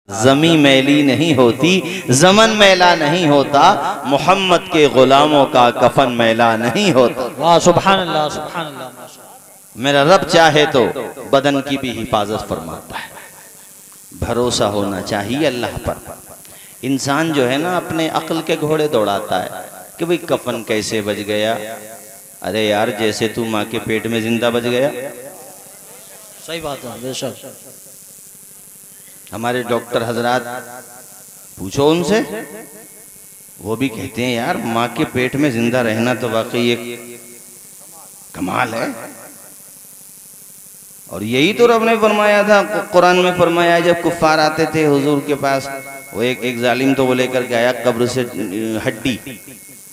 जमी मैली नहीं होती, जमन मैला नहीं होता, मोहम्मद के गुलामों का कफन मैला नहीं होता। वाह सुभान अल्लाह सुभान अल्लाह। मेरा रब चाहे तो बदन की भी हिफाजत फरमाता है। भरोसा होना चाहिए अल्लाह पर। इंसान जो है ना अपने अक्ल के घोड़े दौड़ाता है कि भाई कफन कैसे बच गया। अरे यार जैसे तू माँ के पेट में जिंदा बच गया। सही बात है बेशक। हमारे डॉक्टर हजरात पूछो उनसे, वो भी कहते हैं यार माँ के पेट में जिंदा रहना तो वाकई एक कमाल है। और यही तो रब ने फरमाया था, कुरान में फरमाया जब कुफ्फार आते थे हुजूर के पास, वो एक जालिम तो वो लेकर के आया कब्र से हड्डी,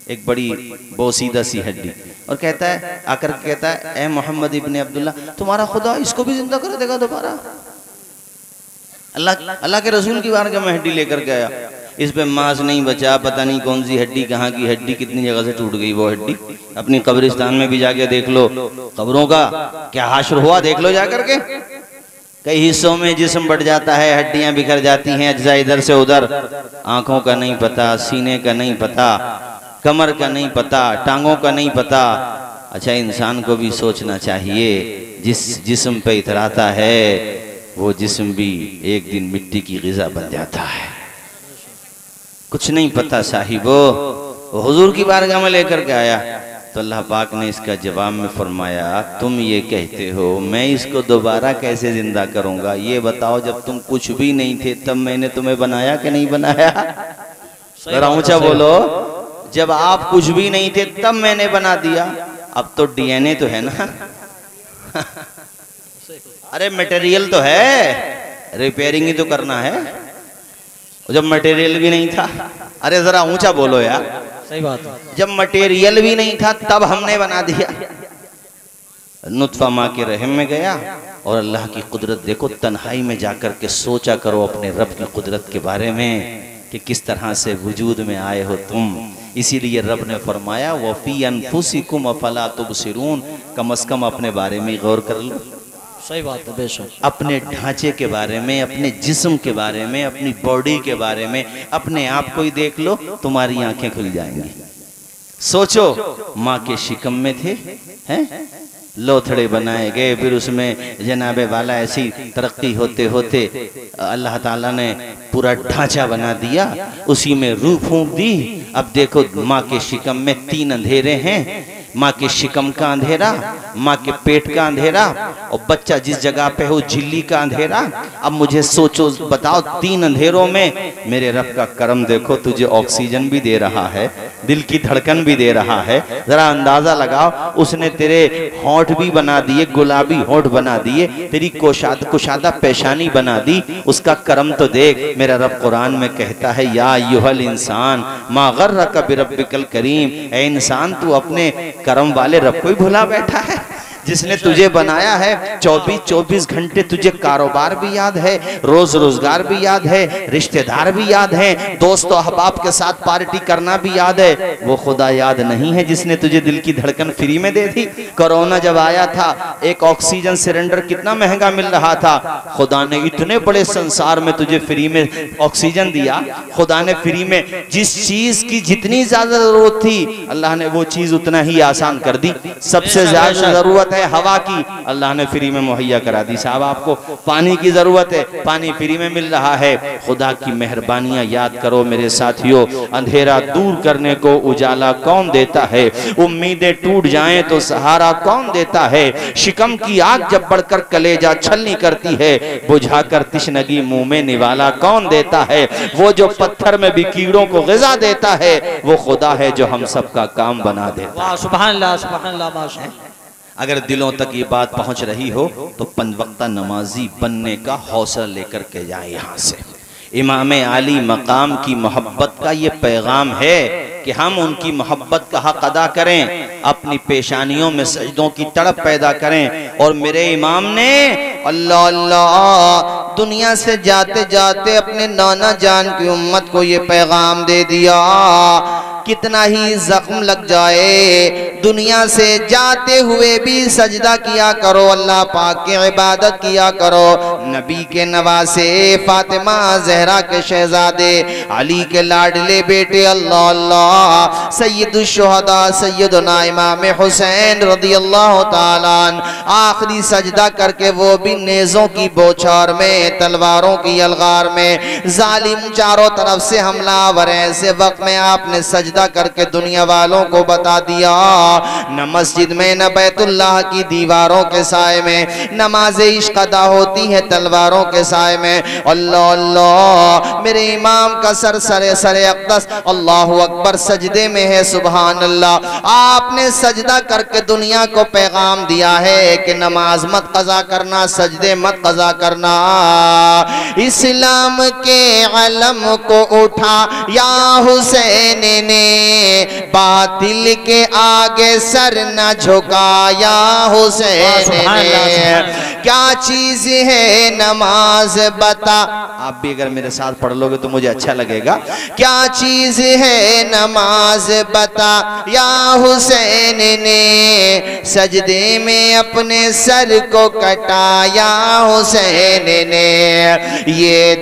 एक बड़ी बोसीदा सी हड्डी, और कहता है आकर कहता है ए मोहम्मद इब्ने अब्दुल्ला तुम्हारा खुदा इसको भी जिंदा कर देगा दोबारा। अल्लाह के रसूल की बारगाह में हड्डी लेकर के आया, इस पे मांस नहीं बचा, पता नहीं कौन सी हड्डी कहाँ की हड्डी कितनी जगह से टूट गई वो हड्डी। अपनी कब्रिस्तान में भी जाके देख लो, कब्रों का क्या हाशर हुआ देख लो जाकर के। कई हिस्सों में जिस्म बढ़ जाता है, हड्डियां बिखर जाती हैं, अज्जा इधर से उधर, आंखों का नहीं पता, सीने का नहीं पता, कमर का नहीं पता, टांगों का नहीं पता। अच्छा इंसान को भी सोचना चाहिए जिस जिस्म पे इतराता है वो जिस्म भी एक दिन मिट्टी की ग़िज़ा बन जाता है। कुछ नहीं पता साहिबो। हुजूर की बारगाह में लेकर के आया तो अल्लाह पाक ने इसका जवाब में फरमाया तुम ये कहते हो मैं इसको दोबारा कैसे जिंदा करूंगा, ये बताओ जब तुम कुछ भी नहीं थे तब मैंने तुम्हें बनाया कि नहीं बनाया। जरा ऊंचा बोलो, जब आप कुछ भी नहीं थे तब मैंने बना दिया। अब तो डीएनए तो है ना अरे मटेरियल तो है, रिपेयरिंग ही तो करना है। जब मटेरियल भी नहीं था, अरे जरा ऊंचा बोलो यार। सही बात है। जब मटेरियल भी नहीं था तब हमने बना दिया। नुत्फा माँ के रहम में गया और अल्लाह की कुदरत देखो, तन्हाई में जाकर के सोचा करो अपने रब की कुदरत के बारे में कि किस तरह से वजूद में आए हो तुम। इसीलिए रब ने फरमाया वफ़ी अनफुसिकुम अफला तुबसिरून, कम अज कम अपने बारे में गौर कर लो। सही बात है बेशक। अपने ढांचे के बारे में, अपने जिस्म के बारे में, अपनी बॉडी के बारे में, अपने आप को ही देख लो, तुम्हारी आंखें खुल जाएंगी। सोचो माँ के शिकम में थे, हैं लोथड़े बनाए गए, फिर उसमें जनाबे वाला ऐसी तरक्की होते होते अल्लाह ताला ने पूरा ढांचा बना दिया, उसी में रूह फूंक दी। अब देखो माँ के शिकम में 3 अंधेरे हैं, माँ के शिकम का अंधेरा, माँ के पेट का अंधेरा, और बच्चा जिस जगह पे हो झिल्ली का अंधेरा। अब मुझे सोचो बताओ 3 अंधेरों में मेरे रब का करम देखो, तुझे ऑक्सीजन भी दे रहा है, दिल की धड़कन भी दे रहा है। जरा अंदाजा लगाओ, उसने तेरे होंठ भी बना दिए, गुलाबी होंठ बना दिए, तेरी कुशादा पेशानी बना दी, उसका करम तो देख। मेरा रब कुरान में कहता है या अय्युहल इंसान मा गर्रका बिरब्बिकल करीम, ए इंसान तू अपने करम वाले रब को ही भुला बैठा है जिसने तुझे बनाया है। 24-24 घंटे तुझे कारोबार भी याद है, रोज रोजगार भी याद है, रिश्तेदार भी याद है, दोस्तों अहबाब के साथ पार्टी करना भी याद है। वो खुदा याद नहीं है जिसने तुझे दिल की धड़कन फ्री में दे दी। कोरोना जब आया था, एक ऑक्सीजन सिलेंडर कितना महंगा मिल रहा था, खुदा ने इतने बड़े संसार में तुझे फ्री में ऑक्सीजन दिया। खुदा ने फ्री में जिस चीज की जितनी ज्यादा जरूरत थी अल्लाह ने वो चीज उतना ही आसान कर दी। सबसे ज्यादा जरूरत हवा की, अल्लाह ने फ्री में मुहैया करा दी। साहब आपको पानी की जरूरत है, पानी फ्री में मिल रहा है। खुदा की मेहरबानियां याद करो मेरे साथियों। अंधेरा दूर करने को उजाला कौन देता है, उम्मीदें टूट जाएं तो सहारा कौन देता है। शिकम की आग जब बढ़कर कलेजा छलनी करती है, बुझाकर तिश्नगी मुंह में निवाला कौन देता है। वो जो पत्थर में भी कीड़ों को ग़िज़ा देता है, वो खुदा है जो हम सबका काम बना देता है। सुभान अल्लाह सुभान अल्लाह माशाअल्लाह। अगर दिलों तक ये बात पहुंच रही हो तो 5 वक्ता नमाजी बनने का हौसला लेकर के जाए यहाँ से। इमाम आली मकाम की मोहब्बत का ये पैगाम है कि हम उनकी मोहब्बत का हक अदा करें, अपनी पेशानियों में सजदों की तड़प पैदा करें। और मेरे इमाम ने अल्लाह अल्लाह दुनिया से जाते जाते अपने नाना जान की उम्मत को ये पैगाम दे दिया कितना ही जख्म लग जाए, दुनिया से जाते हुए भी सजदा किया करो, अल्लाह पाक की इबादत किया करो। नबी के नवासे, फातिमा जहरा के शहजादे, अली के लाडले बेटे, अल्लाह अल्लाह, सैयदुश शुहदा सैयदना इमाम हुसैन रदियल्लाहु ताला आखिरी सजदा करके वो भी नेज़ों की बौछार में, तलवारों की अलगार में, जालिम चारों तरफ से हमलावर हैं। ऐसे वक्त में आपने सजदा करके दुनिया वालों को बता दिया, न मस्जिद में न बैतुल्लाह की दीवारों के साए में नमाज इश्क अदा होती है तलवारों के साए में। अल्लाह अल्लाह, मेरे इमाम का सर सरे अक़दस अल्लाहु अकबर सजदे में है, सुभान अल्लाह। आपने सजदा करके दुनिया को पैगाम दिया है कि नमाज मत कज़ा करना, सजदे मत कज़ा करना। इस्लाम के अलम को उठा या हुसैन ने, बातिल के आगे सर न झुकाया हुसैन ने। क्या चीज है नमाज बता, आप भी अगर मेरे साथ पढ़ लोगे तो मुझे अच्छा लगेगा। क्या चीज है नमाज बता या हुसैन ने, सजदे में अपने सर को कटाया हुसैन ने। ये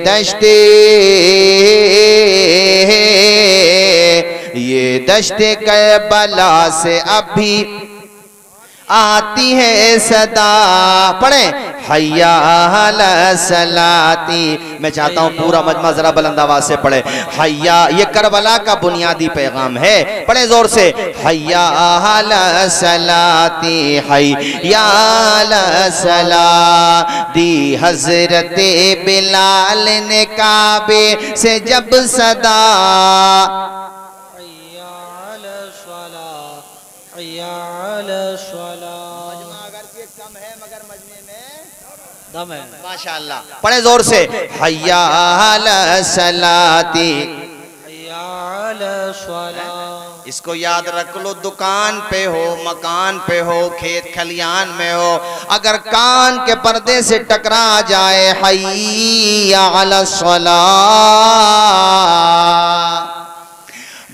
दश्ते करबला से अभी आती है सदा, पढ़े हय्या अला सलाती। मैं चाहता हूँ पूरा मजमा जरा बुलंद आवाज से पढ़े, हय्या, ये करबला का बुनियादी पैगाम है, पढ़े जोर से, हय्या अला सलाती, हय्या अला सलाती। हजरत बिलाल ने काबे से जब सदा, दम है, माशाअल्लाह, पढ़े जोर से, हय्या अला सलाती, हय्या अला सलाह। इसको याद रख लो, दुकान पे हो, मकान पे हो, खेत खलियान में हो, अगर कान के पर्दे से टकरा जाए हय्या अला सलाह,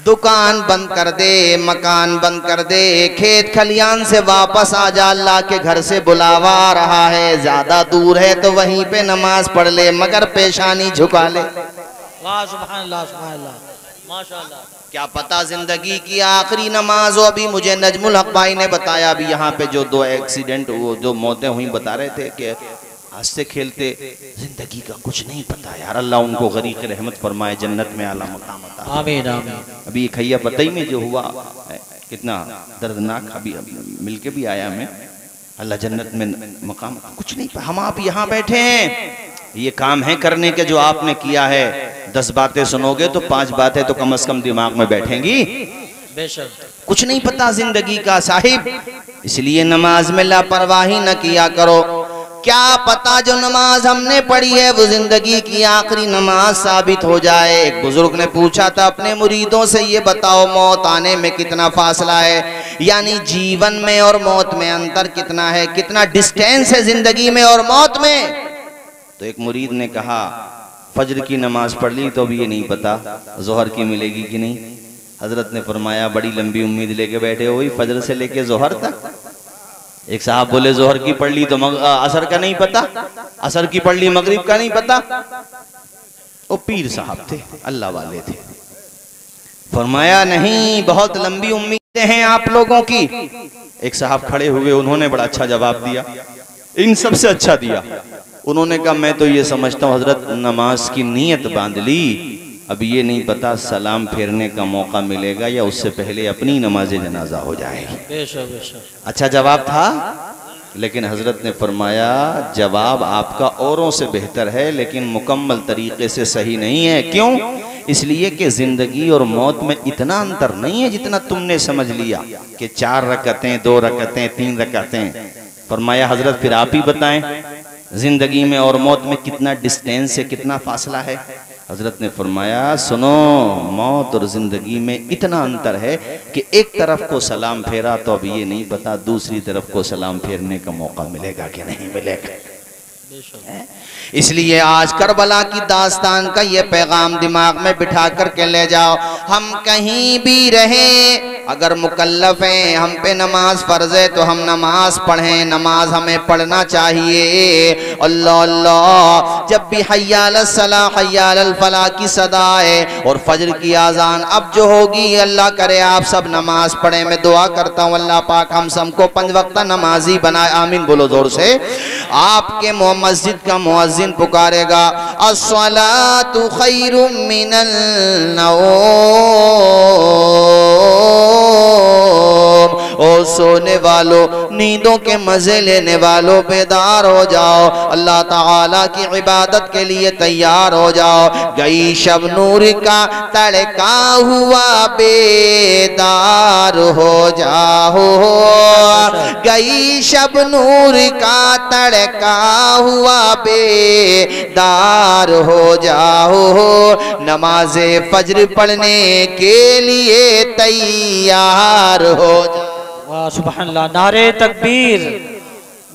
दुकान बंद कर दे, मकान बंद कर दे, खेत खलियान से वापस आ जा, अल्लाह के घर से बुलावा आ रहा है, ज्यादा दूर है तो वहीं पे नमाज पढ़ ले, मगर पेशानी झुका ले। वाह सुभान अल्लाह, सुभान अल्लाह, माशाअल्लाह। क्या पता जिंदगी की आखिरी नमाज हो। अभी मुझे नजमुल हक भाई ने बताया, अभी यहाँ पे जो 2 एक्सीडेंट, वो जो मौतें हुई, बता रहे थे कि हंसते खेलते, जिंदगी का कुछ नहीं पता यार। अल्लाह उनको गरीक रहमत फरमाए, जन्नत में आला मकाम अता फरमाए। आमीन आमीन। अभी खैया बतई में जो हुआ कितना दर्दनाक, अभी मिलके भी आया मैं। अल्लाह जन्नत में मकाम, कुछ नहीं, हम आप यहाँ बैठे हैं, ये काम है करने के जो आपने किया है। 10 बातें सुनोगे तो 5 बातें तो कम से कम दिमाग में बैठेंगी। बेशक कुछ नहीं पता जिंदगी का साहिब, इसलिए नमाज में लापरवाही न किया करो। क्या पता जो नमाज हमने पढ़ी है वो जिंदगी की आखिरी नमाज साबित हो जाए। एक बुजुर्ग ने पूछा था अपने मुरीदों से, ये बताओ मौत आने में कितना फासला है, यानी जीवन में और मौत में अंतर कितना है, कितना डिस्टेंस है जिंदगी में और मौत में। तो एक मुरीद ने कहा, फजर की नमाज पढ़ ली तो अभी ये नहीं पता जोहर की मिलेगी कि नहीं। हजरत ने फरमाया, बड़ी लंबी उम्मीद लेके बैठे हो, फजर से लेके जोहर तक। एक साहब बोले, जोहर की पढ़ ली तो असर का नहीं पता, असर की पढ़ ली मगरिब का नहीं पता। वो पीर साहब थे, अल्लाह वाले थे। फरमाया, नहीं, बहुत लंबी उम्मीदें हैं आप लोगों की। एक साहब खड़े हुए, उन्होंने बड़ा अच्छा जवाब दिया, इन सबसे अच्छा दिया। उन्होंने कहा, मैं तो ये समझता हूँ हजरत, नमाज की नीयत बांध ली, अब ये नहीं पता सलाम फेरने का मौका मिलेगा या उससे पहले अपनी नमाज जनाजा हो जाएगी। बेशक बेशक। अच्छा जवाब था, लेकिन हजरत ने फरमाया, जवाब आपका औरों से बेहतर है लेकिन मुकम्मल तरीके से सही नहीं है। क्यों? इसलिए कि जिंदगी और मौत में इतना अंतर नहीं है जितना तुमने समझ लिया कि 4 रकअतें, 2 रकअतें, 3 रकअतें। फरमाया, हजरत फिर आप ही बताएं, जिंदगी में और मौत में कितना डिस्टेंस है, कितना फासला है। हजरत ने फरमाया, सुनो, मौत और जिंदगी में इतना अंतर है कि एक तरफ को सलाम फेरा तो अब ये नहीं पता दूसरी तरफ को सलाम फेरने का मौका मिलेगा कि नहीं मिलेगा। इसलिए आज करबला की दास्तान का ये पैगाम दिमाग में बिठा करके ले जाओ। हम कहीं भी रहें, अगर मुकल्लफ हैं, हम पे नमाज फर्ज है तो हम नमाज पढ़ें, नमाज हमें पढ़ना चाहिए। अल्लाह अल्लाह, जब भी हय्या अलस सलाह हय्या अलल फलाह की सदा है और फजर की आजान अब जो होगी, अल्लाह करे आप सब नमाज पढ़ें। मैं दुआ करता हूँ अल्लाह पाक हम सबको 5 वक्त नमाजी बनाए, आमीन बोलो जोर से। आपके मस्जिद का मुअज्जिन पुकारेगा, अस्सलातु खैरुम मिनल नौम, ओ सोने वालों, नींदों के मजे लेने वालों, बेदार हो जाओ, अल्लाह ताला की इबादत के लिए तैयार हो जाओ। गई शब नूर का तड़का हुआ, बेदार हो जाओ। गई शब नूर का तड़का हुआ, बेदार हो जाओ। नमाज़े फज्र पढ़ने के लिए तैयार हो जाओ। वाह सुभानअल्लाह। नारे तकबीर,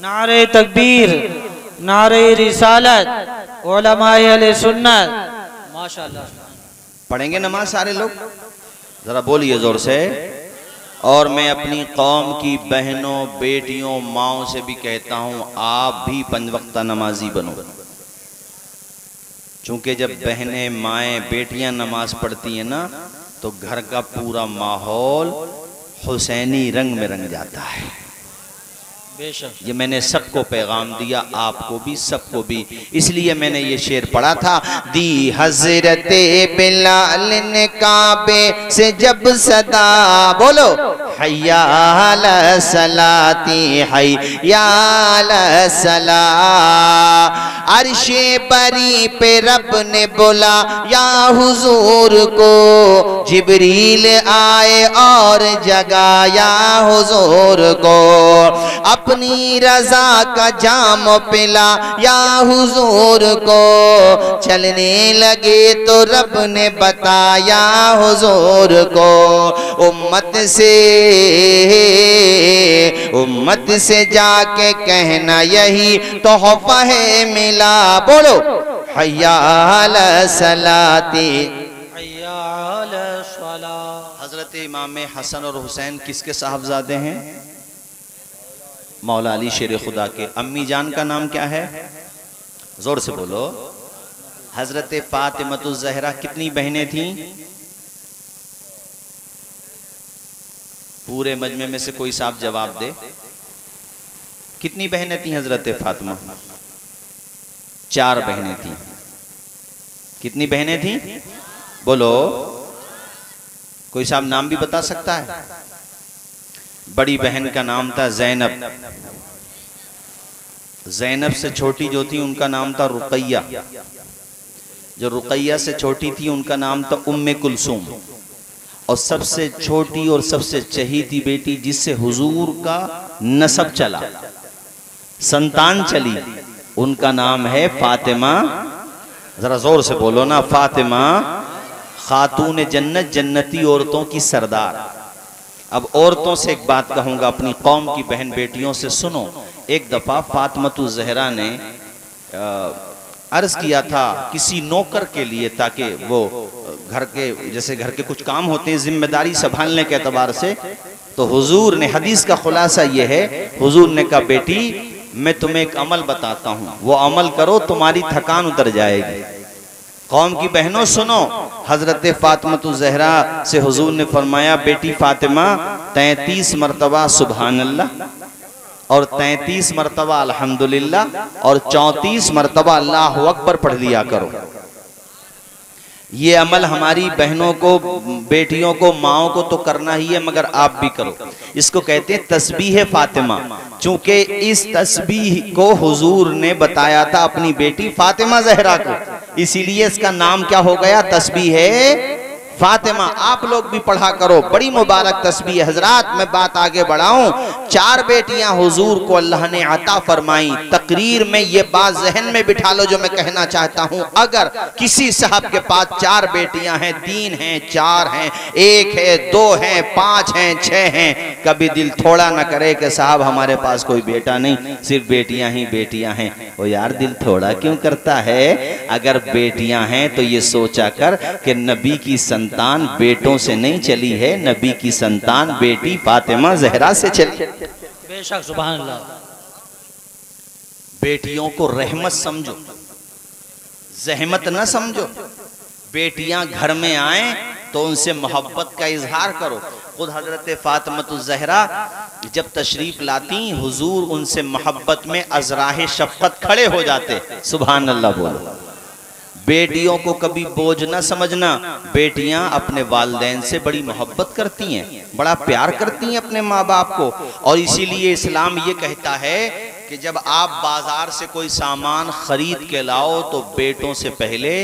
नारे तकबीर, नारे रिसालत, उलमाए अहले सुन्नत, माशाअल्लाह। पढ़ेंगे नमाज सारे लोग, जरा बोलिए जोर से। और मैं अपनी कौम की बहनों, बेटियों, माओं से भी कहता हूँ, आप भी 5 वक्त नमाजी बनो। चूंकि जब बहनें, माएँ, बेटियां नमाज पढ़ती हैं ना, तो घर का पूरा माहौल हुसैनी रंग में रंग जाता है। बेशक ये मैंने सबको पैगाम दिया, आपको भी, सबको भी। इसलिए मैंने ये शेर पढ़ा था, दी हजरते बिलाल ने काबे से जब सदा, बोलो हय्या अला सलाती हय्या अला सला। अर्शे बरी पे रब ने बोला या हुजूर को, जिब्रील आए और जगाया हुजूर को। अपनी रजा का जाम पिला या हुजूर को, चलने लगे तो रब ने बताया हुजूर को। उम्मत से जाके कहना यही तोहफा है मिला, बोलो हय्या अला सलाती हय्या अला सलाह। हजरत इमाम हसन और हुसैन किसके साहबजादे हैं? मौला अली शेर खुदा के। अम्मी जान का नाम क्या है? जोर से बोलो। हजरत फातिमतुज ज़हरा कितनी बहनें थीं? पूरे मजमे में से कोई साहब जवाब दे, कितनी बहनें थीं हजरत फातिमा? 4 बहनें थीं। कितनी बहनें थीं? बोलो, कोई साहब नाम भी बता सकता है? बड़ी बहन का नाम था ज़ैनब, ज़ैनब से छोटी जो थी उनका नाम था रुकैया, जो रुकैया से छोटी थी उनका नाम था उम्मे कुलसूम, और सबसे छोटी और सबसे चहेती बेटी जिससे हुजूर का नसब चला, संतान चली, उनका नाम है फातिमा। जरा जोर से बोलो ना, फातिमा खातून जन्नत, जन्नती औरतों की सरदार। अब औरतों से एक बात कहूँगा, अपनी कौम की बहन बेटियों से सुनो। एक दफ़ा फातिमतुज ज़हरा ने अर्ज़ किया था किसी नौकर के लिए, ताकि वो घर के, जैसे घर के कुछ काम होते हैं जिम्मेदारी संभालने के एतबार से, तो हुजूर ने, हदीस का खुलासा ये है, हुजूर ने कहा बेटी मैं तुम्हें एक अमल बताता हूँ, वो अमल करो तुम्हारी थकान उतर जाएगी। कौम की बहनों सुनो, हजरत फातिमतुज ज़हरा से हुजूर ने फरमाया बेटी फातिमा 33 मरतबा सुबहान अल्लाह और 33 मरतबा अल्हम्दुलिल्लाह और 34 मरतबा अल्लाहु अकबर पढ़ लिया करो। ये अमल हमारी बहनों को, बेटियों को, माओं को तो करना ही है, मगर आप भी करो। इसको कहते हैं तस्बीह फातिमा। चूंकि इस तस्बीह को हुजूर ने बताया था अपनी बेटी फातिमा ज़हरा को, इसीलिए इसका नाम क्या हो गया? तस्बीह फातिमा आप लोग भी पढ़ा करो, बड़ी मुबारक तस्बीह। हजरात मैं बात आगे बढ़ाऊं, 4 बेटियां हुजूर को अल्लाह ने अता फरमाई। तकरीर में ये बात जहन में बिठा लो जो मैं कहना चाहता हूं, अगर किसी साहब के पास 4 बेटियां हैं, 3 हैं, 4 हैं, 1 है, 2 हैं, 5 हैं, 6 हैं, कभी दिल थोड़ा ना करे कि साहब हमारे पास कोई बेटा नहीं, सिर्फ बेटियां ही बेटियां हैं। ओ यार दिल थोड़ा क्यों करता है? अगर बेटियां हैं तो ये सोचा कर कि नबी की संतान बेटों से नहीं चली है, नबी की संतान बेटी फातिमा ज़हरा से चली। बेशक सुभान अल्लाह। बेटियों को रहमत समझो, जहमत न समझो। बेटियां घर में आए तो उनसे मोहब्बत का इजहार करो। खुद हजरत फातिमतुज़ ज़हरा जब तशरीफ लाती, हुजूर उनसे मोहब्बत में अज़राहे शफ़क़त खड़े हो जाते। सुभान अल्लाह बोलो। बेटियों को कभी बोझ न समझना। बेटियां अपने वालिदैन से बड़ी मोहब्बत करती हैं, बड़ा प्यार करती हैं अपने माँ बाप को, और इसीलिए इस्लाम ये कहता है कि जब आप बाजार से कोई सामान खरीद के लाओ तो बेटों से पहले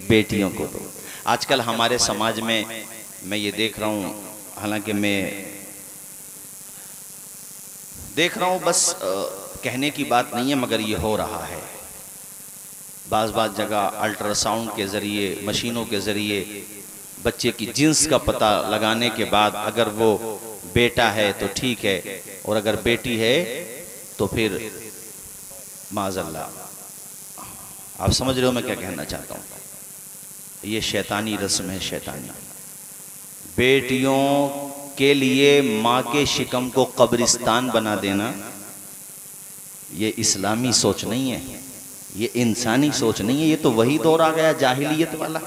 बेटियों को दो। आजकल हमारे समाज में मैं ये देख रहा हूँ, हालांकि मैं देख रहा हूँ, बस कहने की बात नहीं है, मगर ये हो रहा है। बाज़ जगह अल्ट्रासाउंड के ज़रिए, मशीनों के ज़रिए बच्चे की जिन्स का पता लगाने के बाद अगर वो बेटा है तो ठीक है, और अगर बेटी है तो फिर माज़अल्लाह। आप समझ रहे हो मैं क्या कहना चाहता हूँ? ये शैतानी रस्म है, शैतानी। बेटियों के लिए माँ के शिकम को कब्रिस्तान बना देना ये इस्लामी सोच नहीं है, ये इंसानी सोच नहीं है। ये तो वही दौर आ गया जाहिलियत वाला,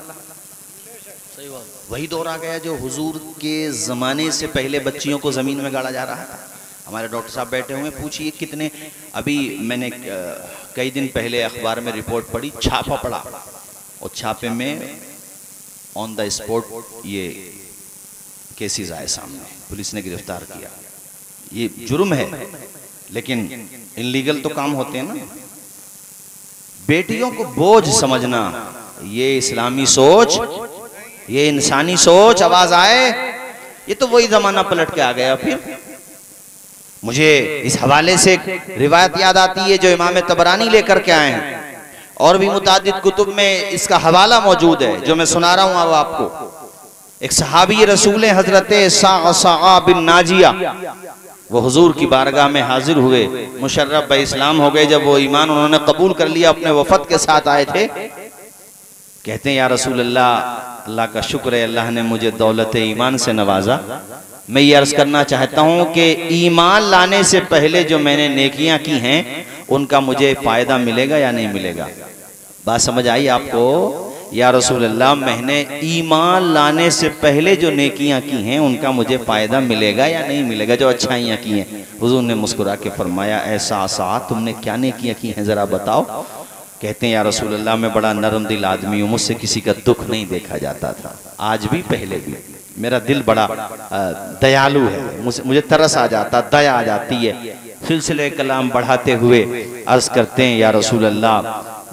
वही दौर आ गया जो हुजूर के ज़माने से पहले बच्चियों को ज़मीन में गाड़ा जा रहा था। हमारे डॉक्टर साहब बैठे हुए, पूछिए कितने, अभी मैंने कई दिन पहले अखबार में रिपोर्ट पढ़ी, छापा पड़ा, और छापे में ऑन द स्पॉट ये केसेस आए सामने, पुलिस ने गिरफ्तार किया। ये जुर्म है, लेकिन इनलीगल तो काम होते हैं ना। बेटियों को बोझ समझना ये इस्लामी सोच, ये इंसानी सोच आवाज आए, ये तो वही जमाना पलट के आ गया। फिर मुझे इस हवाले से एक रिवायत याद आती है जो इमाम तबरानी लेकर के आए हैं, और भी मुतादिद कुतुब में इसका हवाला मौजूद है जो मैं सुना रहा हूं अब आपको। एक सहाबी रसूल हजरत सअ बिन नाजिया, वो हुजूर की बारगाह में हाजिर हुए, मुशर्रफ ब इस्लाम हो गए। जब वो ईमान उन्होंने कबूल कर लिया, अपने वफद के साथ आए थे, कहते हैं या रसूल अल्लाह, अल्लाह का शुक्र है अल्लाह ने मुझे दौलत ईमान से नवाजा। मैं ये अर्ज करना चाहता हूँ कि ईमान लाने से पहले जो मैंने नेकियां की हैं उनका मुझे फायदा मिलेगा या नहीं मिलेगा? बात समझ आई आपको? या रसूल अल्लाह, मैंने ईमान लाने से पहले जो नेकियां की हैं उनका मुझे फ़ायदा मिलेगा या नहीं मिलेगा, जो अच्छाइयाँ की हैं? हुजूर ने मुस्कुरा के फरमाया, ऐसा सा तुमने क्या नेकियां की हैं ज़रा बताओ। कहते हैं या रसूल अल्लाह, मैं बड़ा नरम दिल आदमी हूँ, मुझसे किसी का दुख नहीं देखा जाता था, आज भी पहले भी मेरा दिल बड़ा दयालु है, मुझे तरस आ जाता, दया आ जाती है। सिलसिले कलाम बढ़ाते हुए अर्ज करते हैं या रसूल अल्लाह,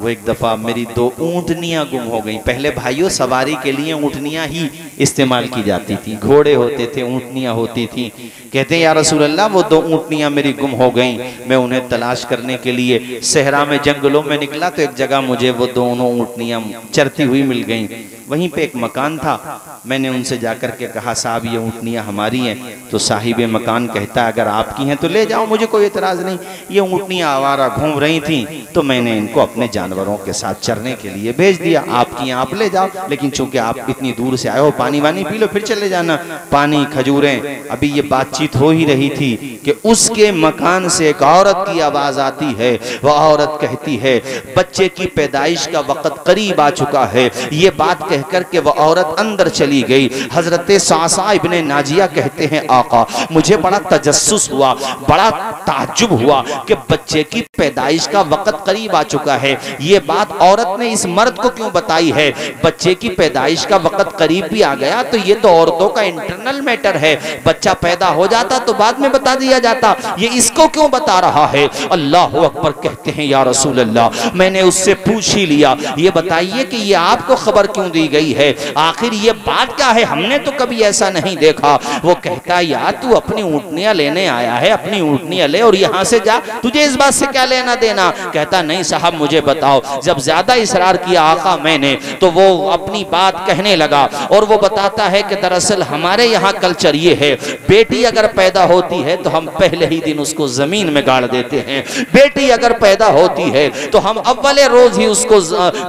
वो एक दफ़ा मेरी 2 ऊँटनियाँ गुम हो गई। पहले भाइयों सवारी के लिए ऊँटनियाँ ही इस्तेमाल की जाती थी, घोड़े होते थे, ऊँटनियाँ होती थी। कहते हैं या रसूल अल्लाह, वो 2 ऊँटनियाँ मेरी गुम हो गईं। मैं उन्हें तलाश करने के लिए सहरा में जंगलों में निकला तो एक जगह मुझे वो दोनों ऊँटनियाँ चरती हुई मिल गईं। वहीं पे एक मकान था, मैंने उनसे जाकर के कहा साहब ये ऊँटनियाँ हमारी हैं। तो साहिब मकान कहता है अगर आपकी हैं तो ले जाओ, मुझे कोई एतराज़ नहीं। ये ऊँटनियाँ आवारा घूम रही थीं तो मैंने इनको अपने जानवरों के साथ चरने के लिए भेज दिया, आपकी हैं आप ले जाओ, लेकिन चूंकि आप इतनी दूर से आए हो पानी वानी पी लो फिर चले जाना। पानी, खजूरें। अभी ये बातचीत हो ही रही थी कि उसके मकान से एक औरत की आवाज आती है। वह औरत कहती है बच्चे की पैदाइश का वक्त करीब आ चुका है। ये बात कहकर के वह औरत अंदर चली गई। हजरत सासा इब्ने नाजिया कहते हैं आका, मुझे बड़ा तजस्सुस हुआ, बड़ा ताज्जुब हुआ कि बच्चे की पैदाइश का वक्त करीब आ चुका है। ये बात औरत ने इस मर्द को क्यों बताई है? बच्चे की पैदाइश का वक्त करीब भी आ गया तो ये तो औरतों का इंटरनल मैटर है, बच्चा पैदा हो जाता तो बाद में बता दिया जाता, ये इसको क्यों बता रहा है? अल्लाह अकबर। कहते हैं या रसूल अल्लाह, मैंने उससे पूछ ही लिया, ये बताइए कि ये आपको खबर क्यों दी गई है, आखिर ये बात क्या है, हमने तो कभी ऐसा नहीं देखा। वो कहता है यार तू अपनी ऊँटनियां लेने आया है, अपनी ऊँटनियां ले और यहाँ से जा, तुझे इस बात से क्या लेना देना? कहता नहीं साहब मुझे बताओ। जब ज्यादा इसरार किया आका मैंने, तो वो अपनी बात कहने लगा और वो बताता है कि दरअसल हमारे यहाँ कल्चर ये है, बेटी अगर पैदा होती है तो हम पहले ही दिन उसको जमीन में गाड़ देते हैं, बेटी अगर पैदा होती है तो हम अव्वले रोज ही उसको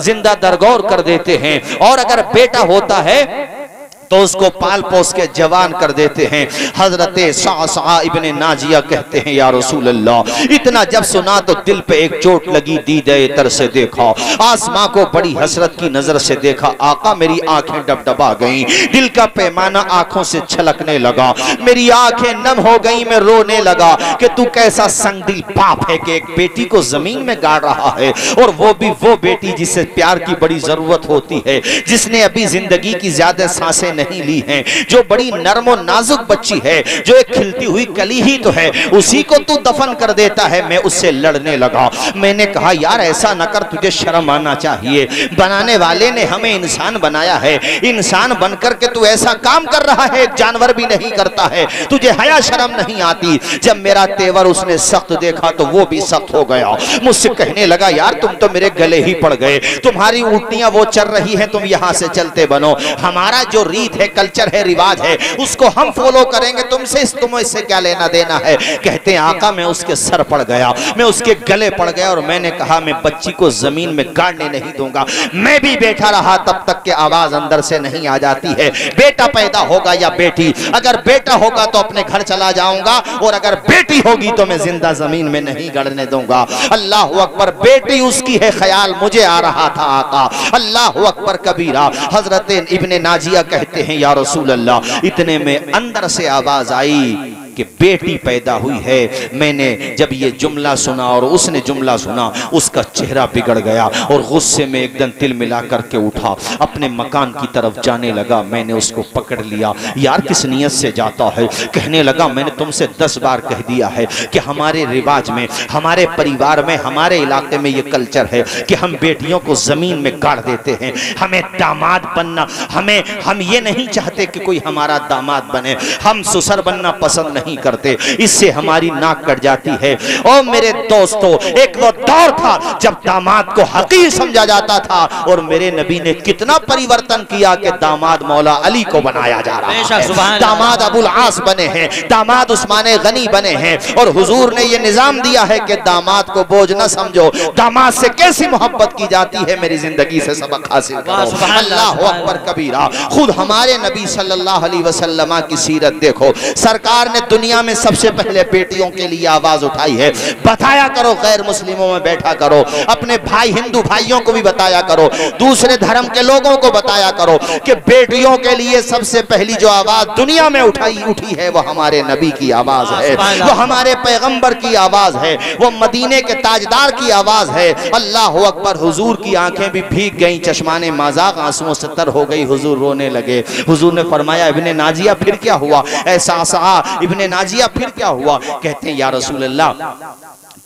जिंदा दरगौर कर देते हैं, और अगर बेटा होता है तो उसको पाल पोस के जवान कर देते हैं। हजरत सासा इब्ने नाजिया कहते हैं या रसूल अल्लाह, इतना जब सुना तो दिल पे एक चोट लगी, दीदे तर से देखा, आसमां को बड़ी हसरत की नजर से देखा, आका मेरी आंखें डबडबा गईं, दिल का पैमाना आंखों से छलकने लगा, मेरी आंखें नम हो गईं, मैं रोने लगा कि तू कैसा संगदिल बाप है कि एक बेटी को जमीन में गाड़ रहा है, और वो भी वो बेटी जिसे प्यार की बड़ी जरूरत होती है, जिसने अभी जिंदगी की ज्यादा सांसें नहीं ली हैं, जो बड़ी नरम और नाजुक बच्ची है, जो एक खिलती हुई कली ही तो है, उसी को तू दफन कर देता है। मैं उससे लड़ने लगा। मैंने कहा यार ऐसा न कर, तुझे शर्म आना चाहिए, बनाने वाले ने हमें इंसान बनाया है, इंसान बनकर के तू ऐसा काम कर रहा है, एक जानवर भी नहीं करता है, तुझे हया शर्म नहीं आती। जब मेरा तेवर उसने सख्त देखा तो वो भी सख्त हो गया, मुझसे कहने लगा यार तुम तो मेरे गले ही पड़ गए, तुम्हारी ऊँटनियां वो चल रही हैं, तुम यहाँ से चलते बनो, हमारा जो रीत है, कल्चर है, रिवाज है, उसको हम फॉलो करेंगे, तुमसे तुम्हें इससे क्या लेना देना है? कहते हैं आका मैं उसके सर पड़ गया, मैं उसके गले पड़ गया, और मैंने कहा मैं बच्ची को जमीन में गाड़ने नहीं दूंगा। मैं भी बैठा रहा तब तक के आवाज अंदर से नहीं आ जाती है, बेटा पैदा होगा या बेटी, अगर बेटा होगा तो अपने घर चला जाऊंगा, और अगर बेटी होगी तो मैं जिंदा जमीन में नहीं गड़ने दूंगा। अल्लाह अकबर, बेटी उसकी है ख्याल मुझे आ रहा था आका। अल्लाह अकबर कबीरा। हजरत इब्ने नाजिया कहते हैं या रसूल अल्लाह, इतने में अंदर से आवाज आई कि बेटी पैदा हुई है। मैंने जब ये जुमला सुना और उसने जुमला सुना, उसका चेहरा बिगड़ गया और गुस्से में एकदम तिल मिला करके उठा, अपने मकान की तरफ जाने लगा। मैंने उसको पकड़ लिया, यार किस नियत से जाता है? कहने लगा मैंने तुमसे 10 बार कह दिया है कि हमारे रिवाज में, हमारे परिवार में, हमारे इलाके में ये कल्चर है कि हम बेटियों को जमीन में गाड़ देते हैं, हमें दामाद बनना, हम ये नहीं चाहते कि कोई हमारा दामाद बने, हम ससुर बनना पसंद नहीं करते, इससे हमारी नाक कट जाती है। और मेरे दोस्तों, एक वो दौर था जब दामाद को हकीर समझा जाता था, और मेरे नबी ने कितना परिवर्तन किया कि दामाद मौला अली को बनाया जा रहा है, दामाद अबुल आस बने हैं, दामाद उस्मान गनी बने हैं, और हुजूर ने यह निजाम दिया है कि दामाद को बोझ न समझो, दामाद से कैसी मोहब्बत की जाती है, मेरी जिंदगी से सबक हासिल करो। अल्लाह अकबर कबीरा। खुद हमारे नबी सल्लल्लाहु अलैहि वसल्लम की सीरत देखो, सरकार ने दुनिया में सबसे पहले बेटियों के लिए आवाज उठाई है। बताया करो, गैर मुस्लिमों में बैठा करो, अपने भाई हिंदू भाइयों को भी बताया करो, दूसरे धर्म के लोगों को बताया करो कि बेटियों के लिए सबसे पहली जो आवाज दुनिया में उठी है वो हमारे नबी की आवाज है, वो हमारे पैगंबर की आवाज है, वो मदीने के ताजदार की आवाज है। अल्लाह अकबर। हुजूर की आंखें भी भीग गई, चश्माने मजाक आंसुओं से तर हो गई, हुजूर रोने लगे। हुजूर ने फरमाया इब्ने नाजिया फिर क्या हुआ? ऐसा इब्ने नाजिया फिर क्या हुआ? कहते हैं या रसूल अल्लाह,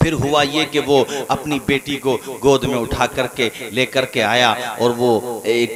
फिर हुआ ये कि वो अपनी बेटी को गोद में उठा करके लेकर के आया, और वो एक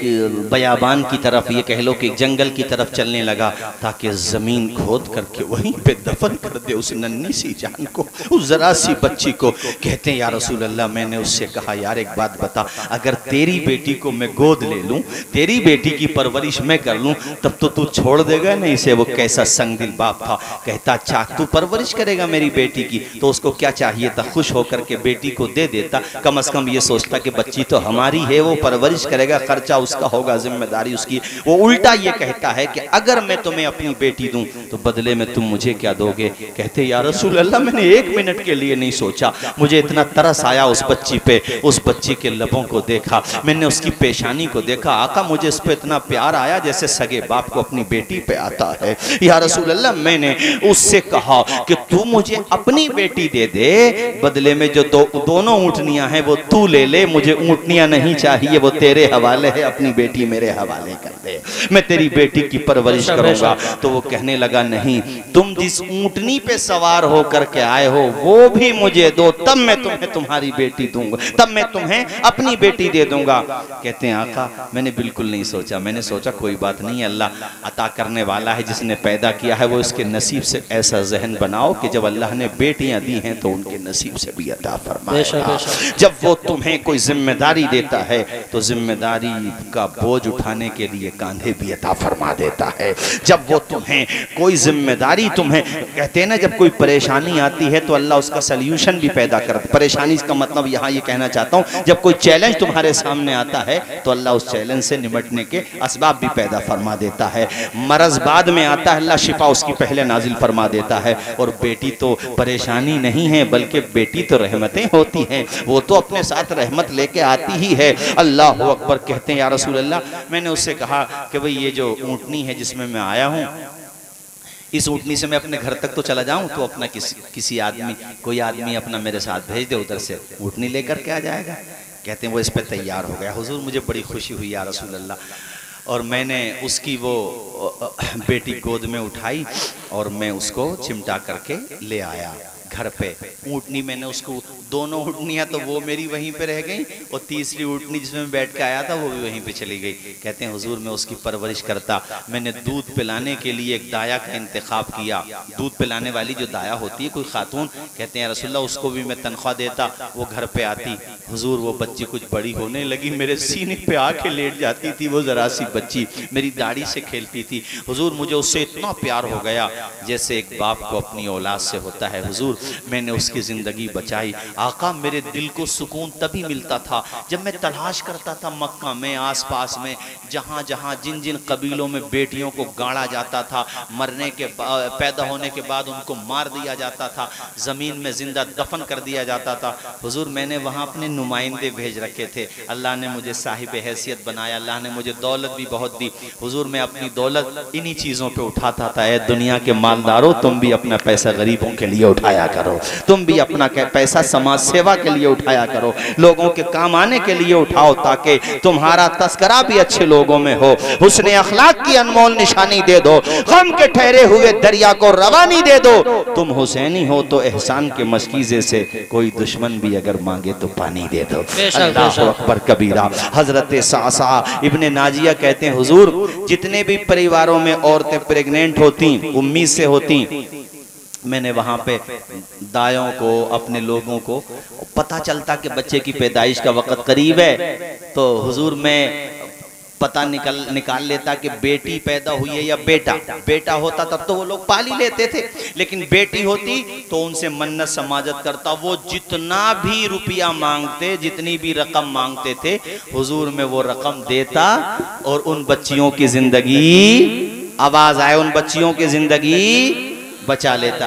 बयाबान की तरफ, ये कह लो कि जंगल की तरफ चलने लगा, ताकि जमीन खोद करके वहीं पे दफन कर दे उस नन्ही सी जान को, उस जरा सी बच्ची को। कहते हैं या रसूल अल्लाह, मैंने उससे कहा यार एक बात बता, अगर तेरी बेटी को मैं गोद ले लूं, तेरी बेटी की परवरिश मैं कर लूं, तब तो तू छोड़ देगा नहीं इसे? वो कैसा संगदिल बाप था। कहता अच्छा तू परवरिश करेगा मेरी बेटी की, तो उसको क्या चाहिए था? खुश होकर के बेटी को दे देता, कम से कम ये सोचता कि बच्ची तो हमारी है, वो परवरिश करेगा, खर्चा उसका होगा, जिम्मेदारी उसकी। वो उल्टा ये कहता है कि अगर मैं तुम्हें अपनी बेटी दूं तो बदले में तुम मुझे क्या दोगे? कहते या रसूल अल्लाह, मैंने 1 मिनट के लिए नहीं सोचा, मुझे इतना तरस आया उस बच्ची पे, उस बच्ची के लबों को देखा, मैंने उसकी पेशानी को देखा, आका मुझे उस पर इतना प्यार आया जैसे सगे बाप को अपनी बेटी पे आता है। या रसूल अल्लाह, मैंने उससे कहा कि तू मुझे अपनी बेटी दे दे, बदले में जो दोनों ऊँटनियां हैं वो तू ले ले, मुझे ऊँटनियां नहीं चाहिए, वो तेरे हवाले है, अपनी बेटी मेरे हवाले कर दे, मैं तेरी बेटी की परवरिश करूंगा। तो वो कहने लगा नहीं, तुम जिस ऊँटनी पे सवार होकर के आए हो वो भी मुझे दो, तब मैं तुम्हें तुम्हारी बेटी दूंगा, तब मैं तुम्हें अपनी बेटी दे दूंगा। कहते हैं आका मैंने बिल्कुल नहीं सोचा, मैंने सोचा कोई बात नहीं, अल्लाह अता करने वाला है, जिसने पैदा किया है वो इसके नसीब से ऐसा जहन बनाओ कि जब अल्लाह ने बेटियां दी हैं तो उनके नसीब से भी अता फरमाएगा। जब वो तुम्हें कोई जिम्मेदारी देता है तो जिम्मेदारी का बोझ उठाने के लिए कांधे भी अता फरमा देता है। जब वो तुम्हें कोई जिम्मेदारी, तुम्हें कहते हैं ना जब कोई परेशानी आती है तो अल्लाह उसका सल्यूशन भी पैदा करता है। परेशानी का मतलब यहाँ ये कहना चाहता हूँ, जब कोई चैलेंज तुम्हारे सामने आता है तो अल्लाह उस चैलेंज से निपटने के असबाब भी पैदा फरमा देता है। मरज बाद में आता है, अल्लाह शिफा उसकी पहले नाजिल फरमा देता है। और बेटी तो परेशानी नहीं है, बल्कि बेटी तो रहमतें होती हैं, वो तो अपने साथ रहमत लेके आती ही है। अल्लाह अकबर। कहते हैं या रसूल अल्लाह, मैंने उससे कहा कि भाई ये जो ऊँटनी है जिसमें मैं आया हूँ, इस ऊँटनी से मैं अपने घर तक तो चला जाऊं तो अपना किसी आदमी, कोई आदमी अपना मेरे साथ भेज दे, उधर से ऊँटनी लेकर के आ जाएगा। कहते हैं वो इस पे तैयार हो गया। हुजूर मुझे बड़ी खुशी हुई या रसूल अल्लाह, और मैंने उसकी वो बेटी गोद में उठाई और मैं उसको चिमटा करके ले आया घर पे। ऊँटनी मैंने उसको, दोनों ऊँटनियाँ तो वो मेरी वहीं पे रह गई और तीसरी ऊँटनी जिसमें मैं बैठ के आया था वो भी वहीं पे चली गई। कहते हैं हुजूर मैं उसकी परवरिश करता, मैंने दूध पिलाने के लिए एक दाया का इंतखाब किया, दूध पिलाने वाली जो दाया होती है कोई खातून, कहते हैं रसूलल्लाह उसको भी मैं तनख्वाह देता, वो घर पे आती। हुजूर वो बच्ची कुछ बड़ी होने लगी, मेरे सीने पे आके लेट जाती थी, वो जरा सी बच्ची मेरी दाढ़ी से खेलती थी। हुजूर मुझे उससे इतना प्यार हो गया जैसे एक बाप को अपनी औलाद से होता है। हुजूर मैंने उसकी जिंदगी बचाई। आका मेरे दिल को सुकून तभी मिलता था जब मैं तलाश करता था मक्का में, आसपास में, जहाँ जहाँ जिन जिन कबीलों में बेटियों को गाड़ा जाता था, मरने के पैदा होने के बाद उनको मार दिया जाता था, जमीन में जिंदा दफन कर दिया जाता था। हुजूर मैंने वहाँ अपने नुमाइंदे भेज रखे थे। अल्लाह ने मुझे साहिब हैसियत बनाया, अल्लाह ने मुझे दौलत भी बहुत दी। हुजूर मैं अपनी दौलत इन्हीं चीज़ों पे उठाता था। ए दुनिया के मालदारों, तुम भी अपना पैसा गरीबों के लिए उठाया करो, तुम भी अपना पैसा समाज सेवा के लिए उठाया करो, लोगों के काम आने के लिए उठाओ, ताकि तुम्हारा तस्करा भी अच्छे लोगों में हो। हुस्ने अखलाक की अनमोल निशानी दे दो, गम के ठहरे हुए दरिया को रवानी दे दो। तुम हुसैनी हो तो एहसान के मशकीजे से कोई दुश्मन भी अगर मांगे तो पानी दे दो। अल्लाह अकबर कबीरा। हजरत सासा इब्ने नाजिया कहते हैं हुजूर जितने भी परिवारों में औरतें प्रेग्नेंट होती, उम्मीद से होती, मैंने वहाँ पे दायों को, अपने लोगों को पता चलता कि बच्चे की पैदाइश का वक़्त करीब है, तो हुजूर मैं पता निकाल लेता कि बेटी पैदा हुई है या बेटा। बेटा होता तब तो वो लोग पाल ही लेते थे, लेकिन बेटी होती तो उनसे मन्नत समाजत करता। वो जितना भी रुपया मांगते, जितनी भी रकम मांगते थे, हुजूर में वो रकम देता और उन बच्चियों की जिंदगी, आवाज आए, उन बच्चियों की जिंदगी बचा लेता।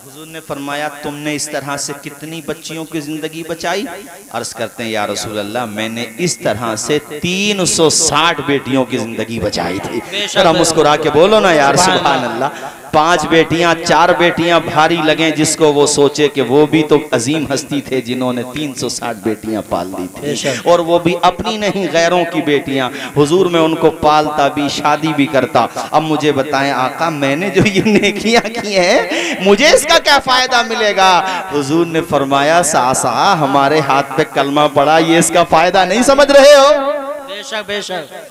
हुजूर ने फरमाया तुमने इस तरह से कितनी बच्चियों की जिंदगी बचाई? अर्ज करते हैं या रसूल अल्लाह मैंने इस तरह से 360 बेटियों की जिंदगी बचाई थी। जरा मुस्कुरा के बोलो ना यार सुभान अल्लाह। 5 बेटियां, 4 बेटियां भारी लगे जिसको, वो सोचे कि वो भी तो अजीम हस्ती थे जिन्होंने 360 बेटियां पाल दी थी, और वो भी अपनी नहीं गैरों की बेटियां। हुजूर में उनको पालता भी, शादी भी करता। अब मुझे बताएं आका मैंने जो ये नेकियां की हैं मुझे इसका क्या फायदा मिलेगा? हुजूर ने फरमाया सासा हमारे हाथ पे कलमा पड़ा, ये इसका फायदा नहीं समझ रहे हो? बेशक बेशक।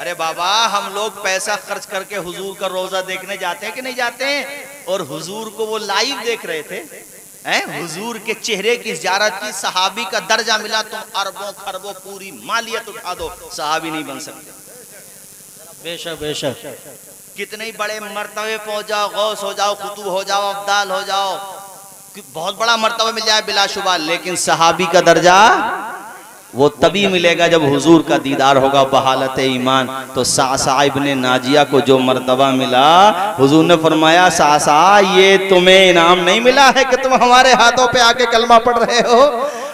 अरे बाबा हम लोग पैसा खर्च करके हुजूर का रोजा देखने जाते हैं कि नहीं जाते हैं? और हुजूर को वो लाइव देख रहे थे, हुजूर के चेहरे की ज़ियारत की, सहाबी का दर्जा मिला, तुम अरबों खरबों पूरी मालियत उठा दो, सहाबी नहीं बन सकते। बेशक बेशक। कितने ही बड़े मर्तबे पहुंच जाओ, गौस हो जाओ, कुतुब हो जाओ, अब्दाल हो जाओ, बहुत बड़ा मर्तबा मिल जाए बिलाशुबा, लेकिन सहाबी का दर्जा वो तभी मिलेगा जब हुजूर का दीदार होगा, बहालत ईमान। तो सासा इब्ने नाजिया को जो मर्तबा मिला, हुजूर ने फरमाया सासा ये तुम्हें इनाम नहीं मिला है कि तुम हमारे हाथों पे आके कलमा पढ़ रहे हो।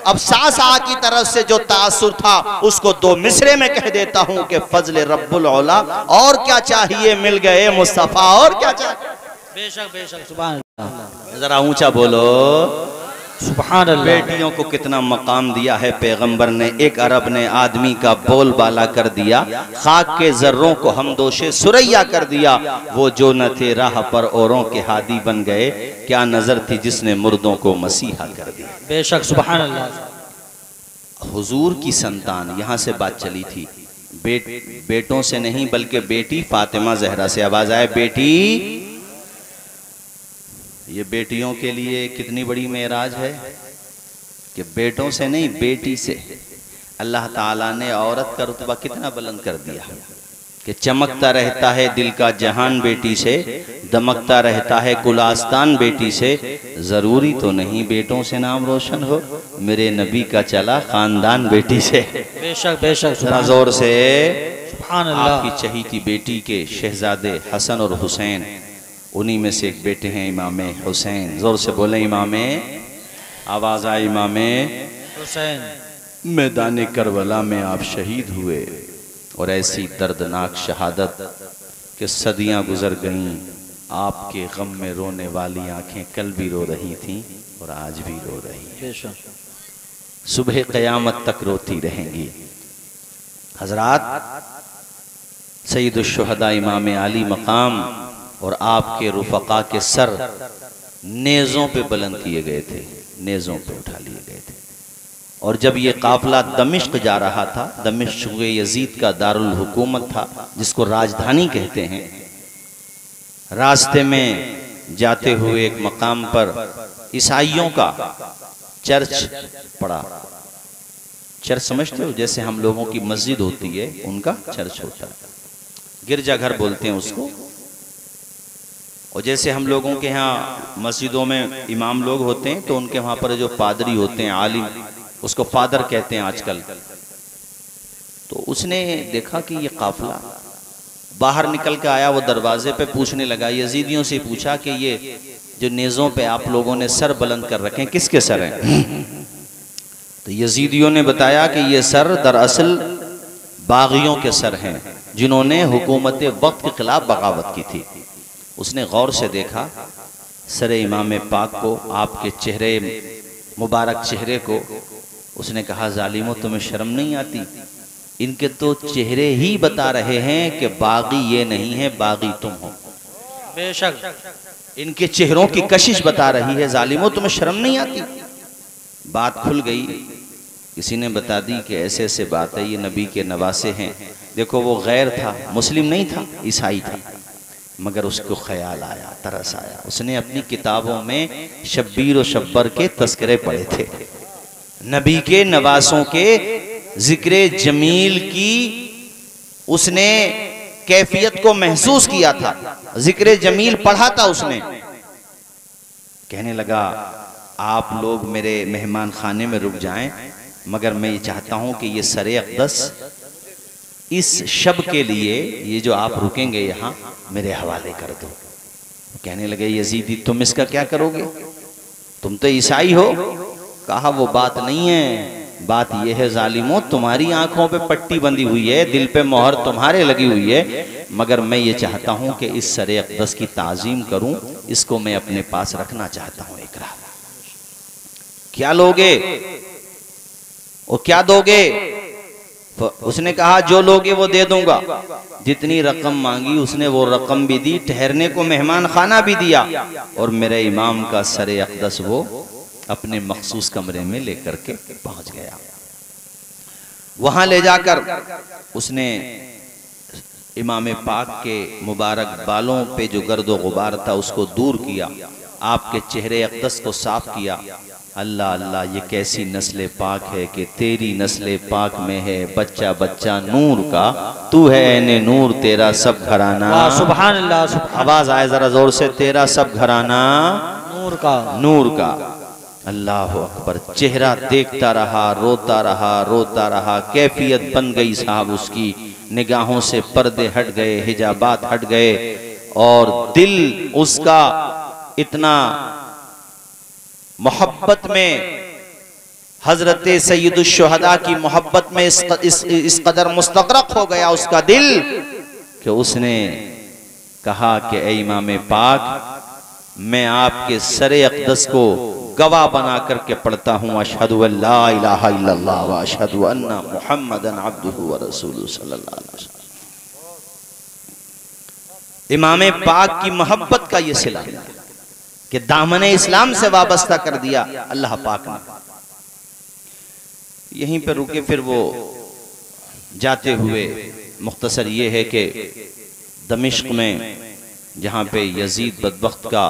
अब सासा की तरफ से जो तासुर था उसको दो मिसरे में कह देता हूं कि फजल रब्बुल औला, और क्या चाहिए मिल गए मुस्तफा, और क्या चाहिए। बेशक बेशक सुभान अल्लाह, जरा ऊंचा बोलो सुभान अल्लाह। बेटियों को कितना मकाम दिया है पैगंबर ने। एक अरब ने आदमी का बोलबाला कर दिया, खाक के जर्रों को हमदोशे सुरैया कर दिया। वो जो न थे राह पर औरों के हादी बन गए, क्या नजर थी जिसने मुर्दों को मसीहा कर दिया। बेशक सुभान अल्लाह। हुजूर की संतान, यहाँ से बात चली थी, बेटों से नहीं बल्कि बेटी फातिमा जहरा से। आवाज आए बेटी। ये बेटियों के लिए कितनी बड़ी मेराज है कि बेटों से नहीं बेटी से अल्लाह ताला ने औरत का रुतबा कितना बुलंद कर दिया कि चमकता रहता है दिल का जहान बेटी से, दमकता रहता है गुलास्तान बेटी से। जरूरी तो नहीं बेटों से नाम रोशन हो, मेरे नबी का चला खानदान बेटी से। बेशक बेशक जरा जोर से सुभान अल्लाह। आपकी चहीती बेटी के शहजादे हसन और हुसैन, उन्हीं में से एक बेटे हैं इमाम हुसैन। जोर से बोले इमाम, आवाज आई इमाम हुसैन। मैदान करबला में आप शहीद हुए और ऐसी दर्दनाक शहादत कि सदियां गुजर गईं, आपके गम में रोने वाली आंखें कल भी रो रही थीं और आज भी रो रही हैं, सुबह क़यामत तक रोती रहेंगी। हजरात, सैयदुश्शुहदा इमाम आली मकाम और आपके रुफका के सर नेज़ों पे बुलंद किए गए थे, नेज़ों पे उठा लिए गए थे। और जब ये काफिला दमिश्क जा रहा था, दमिश्क यजीद का दारुल हुकूमत था जिसको राजधानी कहते हैं, रास्ते में जाते हुए एक मकाम पर ईसाइयों का चर्च पड़ा। चर्च समझते हो, जैसे हम लोगों की मस्जिद होती है उनका चर्च होता है, गिरजाघर बोलते हैं उसको। और जैसे हम लोगों के यहाँ मस्जिदों में इमाम लोग होते हैं तो उनके वहाँ पर जो पादरी होते हैं, आलिम, उसको फादर कहते हैं आजकल। तो उसने देखा कि ये काफिला बाहर निकल के आया, वो दरवाजे पे पूछने लगा, यजीदियों से पूछा कि ये जो नेज़ों पे आप लोगों ने सर बुलंद कर रखे हैं किसके सर हैं? तो यजीदियों ने बताया कि ये सर दरअसल बागियों के सर हैं जिन्होंने हुकूमत वक्त के खिलाफ बगावत की थी। उसने गौर से देखा सरे इमाम पाक को, आपके चेहरे मुबारक चेहरे को। उसने कहा, जालिमो तुम्हें शर्म नहीं आती? इनके तो चेहरे ही बता रहे हैं कि बागी ये नहीं है, बागी तुम हो। बेशक इनके चेहरों की कशिश बता रही है, जालिमो तुम्हें शर्म नहीं आती? बात खुल गई, किसी ने बता दी कि ऐसे ऐसे बात है, ये नबी के नवासे हैं। देखो वो गैर था, मुस्लिम नहीं था, ईसाई था, मगर उसको ख्याल आया, तरस आया। उसने अपनी किताबों में शब्बीर और शब्बर के तस्करे पढ़े थे, नबी के नवासों के जिक्र जमील की उसने कैफियत को महसूस किया था, जिक्र जमील पढ़ा था उसने। कहने लगा, आप लोग मेरे मेहमान खाने में रुक जाएं, मगर मैं ये चाहता हूं कि ये सरे अक़दस इस शब के लिए, ये जो आप रुकेंगे यहाँ, मेरे हवाले कर दो। कहने लगे, यजीदी तुम इसका क्या करोगे? तुम तो ईसाई हो। कहा, वो बात नहीं है, बात यह है जालिमो, तुम्हारी आंखों पे पट्टी बंधी हुई है, दिल पे मोहर तुम्हारे लगी हुई है, मगर मैं ये चाहता हूं कि इस सरे अक़दस की ताज़ीम करूं, इसको मैं अपने पास रखना चाहता हूं। इकरार, क्या लोगे और क्या दोगे? तो उसने कहा, जो लोगे वो दे दूंगा। जितनी रकम मांगी उसने वो रकम भी दी, ठहरने को मेहमान खाना भी दिया, और मेरे इमाम का सरे अक़दस वो अपने मखसूस कमरे में लेकर के पहुंच गया। वहां ले जाकर उसने इमाम पाक के मुबारक बालों पे जो गर्दो गुबार था उसको दूर किया, आपके चेहरे अक़दस को साफ किया। अल्लाह अल्लाह, ये कैसी नस्ल पाक है कि तेरी नस्ल पाक में है बच्चा बच्चा नूर का, तू है ऐने नूर, तेरा सब घराना। सुभान अल्लाह, सुभान। आवाज आए जरा जोर से, तेरा सब घराना नूर का, नूर का। अल्लाह अकबर। चेहरा देखता रहा, रोता रहा, रोता रहा, कैफियत बन गई साहब उसकी, निगाहों से पर्दे हट गए, हिजाबात हट गए, और दिल उसका इतना मोहब्बत में हजरत सैयदुश शुहदा की मोहब्बत में इस कदर मुस्तगरक हो गया उसका दिल कि उसने कहा कि ए इमाम पाक, मैं आपके सरे अक़दस को गवाह बना करके पढ़ता हूँ, अशहदु अल्ला इलाहा इल्लल्लाह व अशहदु अन्ना मुहम्मदन अब्दुहु व रसूलुहु सल्लल्लाहु अलैहि वसल्लम। इमाम पाक की मोहब्बत का ये सिला कि दामने इस्लाम से वाबस्ता कर दिया अल्लाह पाक ने। यहीं पर रुके, फिर वो जाते हुए मुख्तसर ये है कि दमिश्क में जहाँ पे यजीद बदबख्त का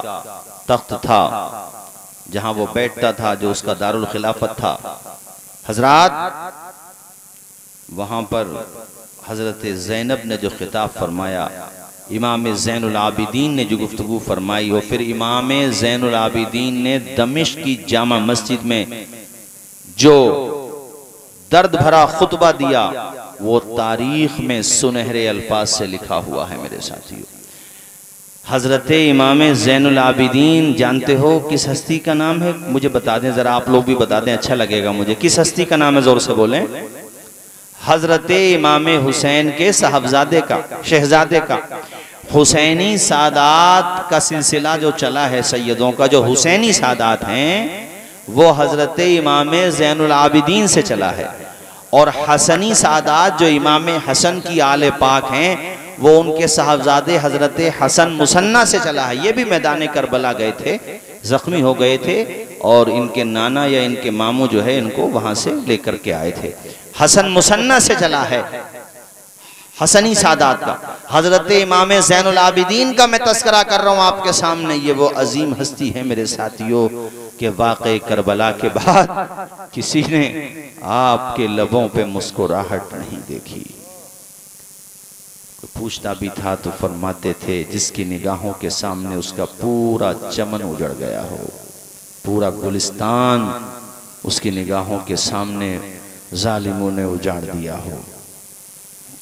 तख्त था, जहाँ वो बैठता था, जो उसका दारुल खिलाफत था, हजरात वहाँ पर हजरत ज़ैनब ने जो खिताब फरमाया, इमाम ज़ैनुल आबिदीन ने जो गुफ्तगू फरमाई, और फिर इमाम ज़ैनुल आबिदीन ने दमिश्क की जामा मस्जिद में जो दर्द भरा खुतबा दिया, वो तारीख में सुनहरे अल्फाज से लिखा हुआ है मेरे साथियों। हजरत इमाम ज़ैनुल आबिदीन जानते हो किस हस्ती का नाम है? मुझे बता दें जरा, आप लोग भी बता दें, अच्छा लगेगा मुझे। किस हस्ती का नाम है, जोर से बोलें। हजरत इमाम हुसैन के साहबजादे का, शहजादे का। हुसैनी सादात का सिलसिला जो चला है सैयदों का, जो हुसैनी सादात हैं, वो हजरत इमाम ज़ैनुल आबिदीन से चला है। और हसनी सादात जो इमाम हसन की आले पाक हैं, वो उनके साहबजादे हजरत हसन मुसन्ना से चला है। ये भी मैदान करबला गए थे, जख्मी हो गए थे, और इनके नाना या इनके मामू जो है इनको वहां से लेकर के आए थे। हसन मुसन्ना से चला है हसनी सादात का। हजरत इमाम ज़ैनुल आबिदीन का मैं तस्करा कर रहा हूँ आपके सामने। ये वो अजीम हस्ती है मेरे साथियों कि वाक़े करबला के बाद किसी ने आपके लबों पे मुस्कुराहट नहीं देखी। पूछता भी था तो फरमाते थे, जिसकी निगाहों के सामने उसका पूरा चमन उजड़ गया हो, पूरा गुलिस्तान उसकी निगाहों के सामने जालिमों ने उजाड़ दिया हो।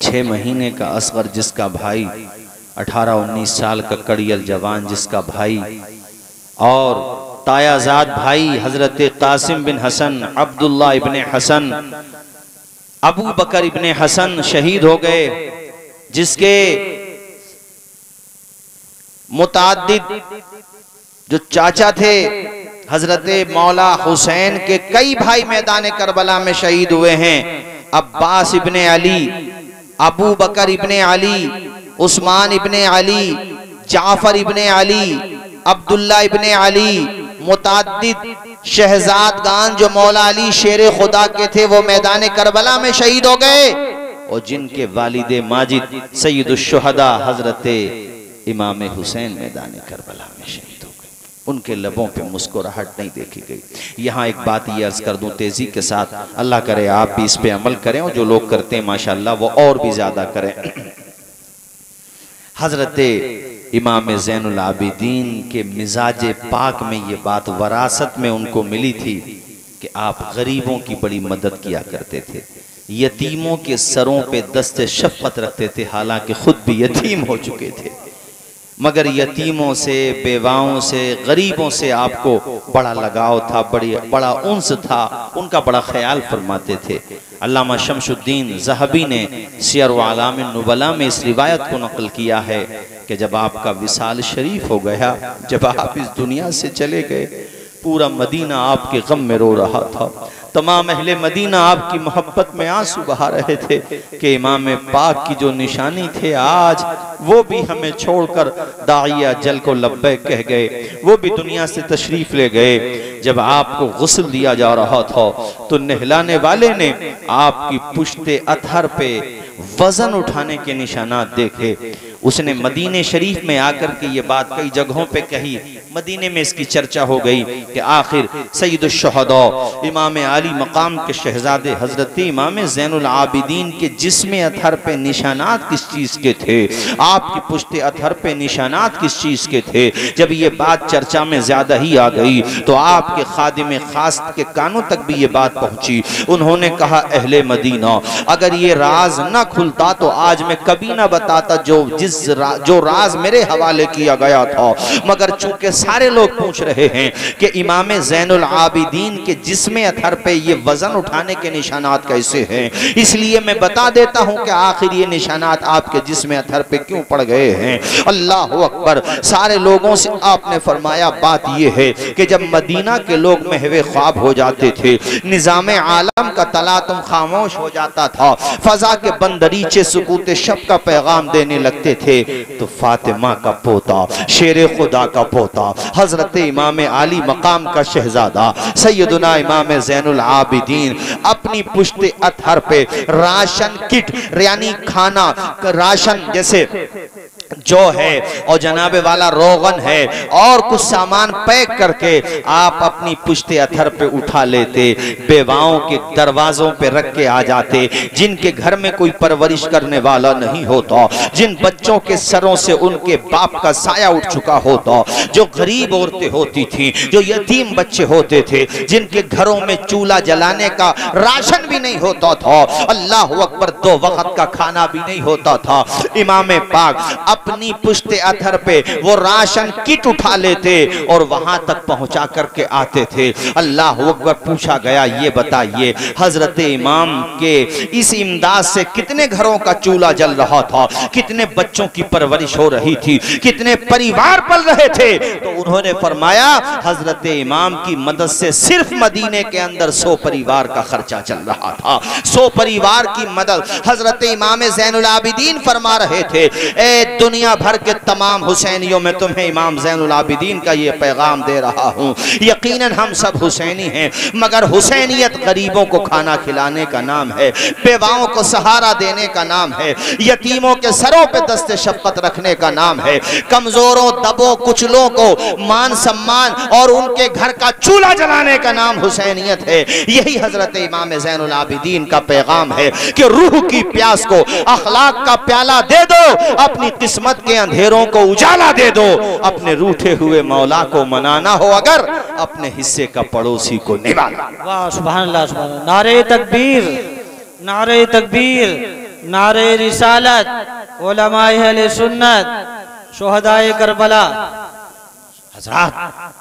6 महीने का असगर जिसका भाई, 18-19 साल का कड़ियल जवान जिसका भाई, और तायाजाद भाई हजरत कासिम बिन हसन, अब्दुल्ला इब्ने हसन, अबू बकर इब्ने हसन शहीद हो गए, जिसके मुताद्दिद जो चाचा थे हजरत मौला हुसैन के कई भाई मैदान करबला में शहीद हुए हैं। अब्बास इब्ने अली, अबू बकर इब्ने अली, उस्मान इब्ने अली, जाफर इब्ने अली, अब्दुल्ला इब्ने अली, मुताद्दिद शहजादगान जो मौला अली शेर खुदा के थे, वो मैदान करबला में शहीद हो गए। और जिनके वालिदे माजिद सैयदुश शुहदा हजरत इमाम हुसैन मैदान करबला में शहीद हो गए, उनके लबों पे मुस्कुराहट नहीं देखी गई। यहाँ एक बात ये अर्ज कर दूं तेजी के साथ, अल्लाह करे आप भी इस पे अमल करें, और जो लोग करते हैं माशाअल्लाह वो और भी ज्यादा करें। हजरत इमाम ज़ैनुल आबिदीन के मिजाज पाक में ये बात वरासत में उनको मिली थी कि आप गरीबों की बड़ी मदद किया करते थे, यतीमों के सरों पे दस्ते शफ़क़त रखते थे, हालांकि खुद भी यतीम हो चुके थे, मगर यतीमों से, बेवाओं से, गरीबों से आपको बड़ा लगाव था, बड़ा उन्स था, उनका बड़ा ख्याल फरमाते थे। अल्लामा शमशुद्दीन ज़हबी ने सियर व आलाम नुबला में इस रिवायत को नकल किया है कि जब आपका विसाल शरीफ हो गया, जब आप इस दुनिया से चले गए, पूरा मदीना आपके गम में रो रहा था। तमाम अहले मदीना आपकी मोहब्बत में आंसू बहा रहे थे कि इमाम पाक की जो निशानी थे, आज वो भी हमें छोड़कर दाइया जल को लब्बैक कह गए, वो भी दुनिया से तशरीफ ले गए। जब आपको गुस्ल दिया जा रहा था तो नहलाने वाले ने आपकी पुश्ते अतहर पे वजन उठाने के निशानात देखे। उसने मदीने शरीफ में आकर के ये बात कई जगहों पे कही, मदीने में इसकी चर्चा हो गई कि आखिर सैयदुश शुहदा इमाम आली मकाम के शहजादे हजरत इमाम ज़ैनुल आबिदीन के जिस्म अतहर पे निशानात किस चीज़ के थे, आपकी पुश्ते अतहर पे निशानात किस चीज़ के थे। जब ये बात चर्चा में ज्यादा ही आ गई तो आपके खादिम खास के कानों तक भी ये बात पहुंची। उन्होंने कहा, अहले मदीना, अगर ये राज न खुलता तो आज मैं कभी ना बताता जो जिस जो राज मेरे हवाले किया गया था। मगर चूंकि सारे लोग पूछ रहे हैं कि इमाम ज़ैनुल आबिदीन के जिस्म अथर पे ये वजन उठाने के निशानात कैसे हैं, इसलिए मैं बता देता हूं कि आखिर ये निशानात आपके जिस्म अथर पे क्यों पड़ गए हैं। अल्लाह अकबर। सारे लोगों से आपने फरमाया बात ये है कि जब मदीना के लोग महवे ख्वाब हो जाते थे, निज़ाम आलम का तलातुम खामोश हो जाता था, फजा के बंदरीचे सुकूत शब का पैगाम देने लगते थे, तो फातिमा का पोता, शेर खुदा का पोता, हजरत इमाम आली मकाम का शहजादा सैयदुना इमाम ज़ैनुल आबिदीन अपनी पुश्ते अतहर पे राशन किट यानी खाना राशन जैसे जो है और जनाबे वाला रोगन है और कुछ सामान पैक करके आप अपनी पुश्ते अथर पे उठा लेते, बेवाओं के दरवाजों पे रख के आ जाते, जिनके घर में कोई परवरिश करने वाला नहीं होता, जिन बच्चों के सरों से उनके बाप का साया उठ चुका होता, जो गरीब औरतें होती थी, जो यतीम बच्चे होते थे, जिनके घरों में चूल्हा जलाने का राशन भी नहीं होता था, अल्लाह अकबर, 2 वक्त का खाना भी नहीं होता था, इमाम पाक अपनी पुश्ते अथर पे वो राशन किट उठा लेते और वहां तक पहुंचा करके आते थे। अल्लाह अकबर। पूछा गया ये बताइए हजरत इमाम के इस इमदाद से कितने घरों का चूल्हा जल रहा था, कितने बच्चों की परवरिश हो रही थी, कितने परिवार पल रहे थे। तो उन्होंने फरमाया हजरत इमाम की मदद से सिर्फ मदीने के अंदर 100 परिवार का खर्चा चल रहा था। 100 परिवार की मदद हजरत इमाम ज़ैनुल आबिदीन फरमा रहे थे। ए दुनिया भर के तमाम हुसैनियों में तुम्हें इमाम ज़ैनुल आबिदीन का ये पैगाम दे रहा हूँ, यकीनन हम सब हुसैनी हैं, मगर हुसैनियत गरीबों को खाना खिलाने का नाम है, बेवाओं को सहारा देने का नाम है, यतीमों के सरों पे दस्ते शफ़क़त रखने का नाम है, कमजोरों दबों कुचलों को मान सम्मान और उनके घर का चूल्हा जलाने का नाम हुसैनियत है। यही हजरत इमाम ज़ैनुल आबिदीन का पैगाम है कि रूह की प्यास को अखलाक का प्याला दे दो, अपनी किस्मत के अंधेरों को उजाला दे दो, अपने रूठे हुए मौला को मनाना हो अगर अपने हिस्से का पड़ोसी को निभाना। वाह सुभान अल्लाह, सुभान अल्लाह। नारे तकबीर, नारे तकबीर, नारे रिसालत, उलमाए अहले सुन्नत, शुहदाए करबला। हज़रात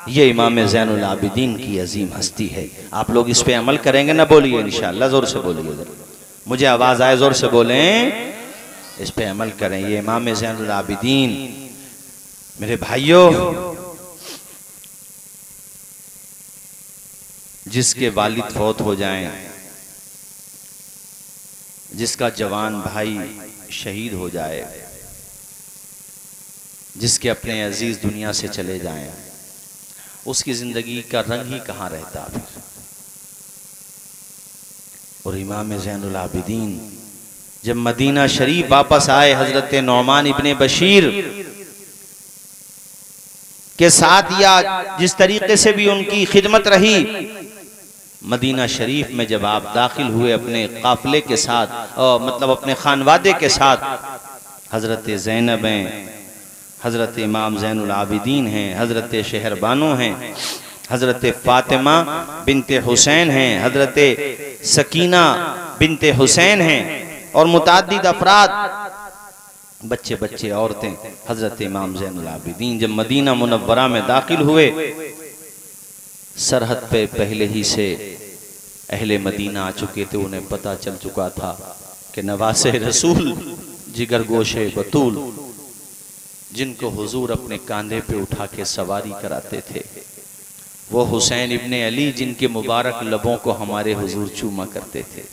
ये इमाम ज़ैनुल आबिदीन की अजीम हस्ती है। आप लोग इस पे अमल करेंगे ना? बोलिए इंशाअल्लाह, जोर से बोलिए, मुझे आवाज आए, जोर से बोलें, इस पे अमल करें। ये इमाम ज़ैनुल आबिदीन मेरे भाइयों, जिसके वालिद फौत हो जाएं, जिसका जवान भाई शहीद हो जाए, जिसके अपने अजीज दुनिया से चले जाएं, उसकी जिंदगी का रंग ही कहाँ रहता फिर। और इमाम ज़ैनुल आबिदीन जब मदीना शरीफ वापस आए, हजरत नौमान इब्ने बशीर के साथ या जिस तरीके से भी उनकी खिदमत रही, मदीना शरीफ में जब आप दाखिल हुए अपने काफिले के साथ, मतलब अपने खानवादे के साथ, हजरत ज़ैनब हैं, हजरत इमाम ज़ैनुल आबिदीन हैं, हजरत शहरबानो हैं, हजरत फातिमा बिनते हुसैन हैं, हजरत सकीना बिनते हुसैन हैं और मुताद्दिद अफराद, बच्चे बच्चे औरतें, हजरत इमाम ज़ैनुल आबिदीन जब मदीना मुनव्वरा में दाखिल हुए, सरहद पे पहले ही से अहले मदीना आ चुके थे। उन्हें पता चल चुका था कि नवासे रसूल, जिगर गोशे बतूल, जिनको हुजूर अपने कांधे पे उठा के सवारी कराते थे, वो हुसैन इब्ने अली जिनके मुबारक लबों को हमारे हुजूर चूमा करते थे।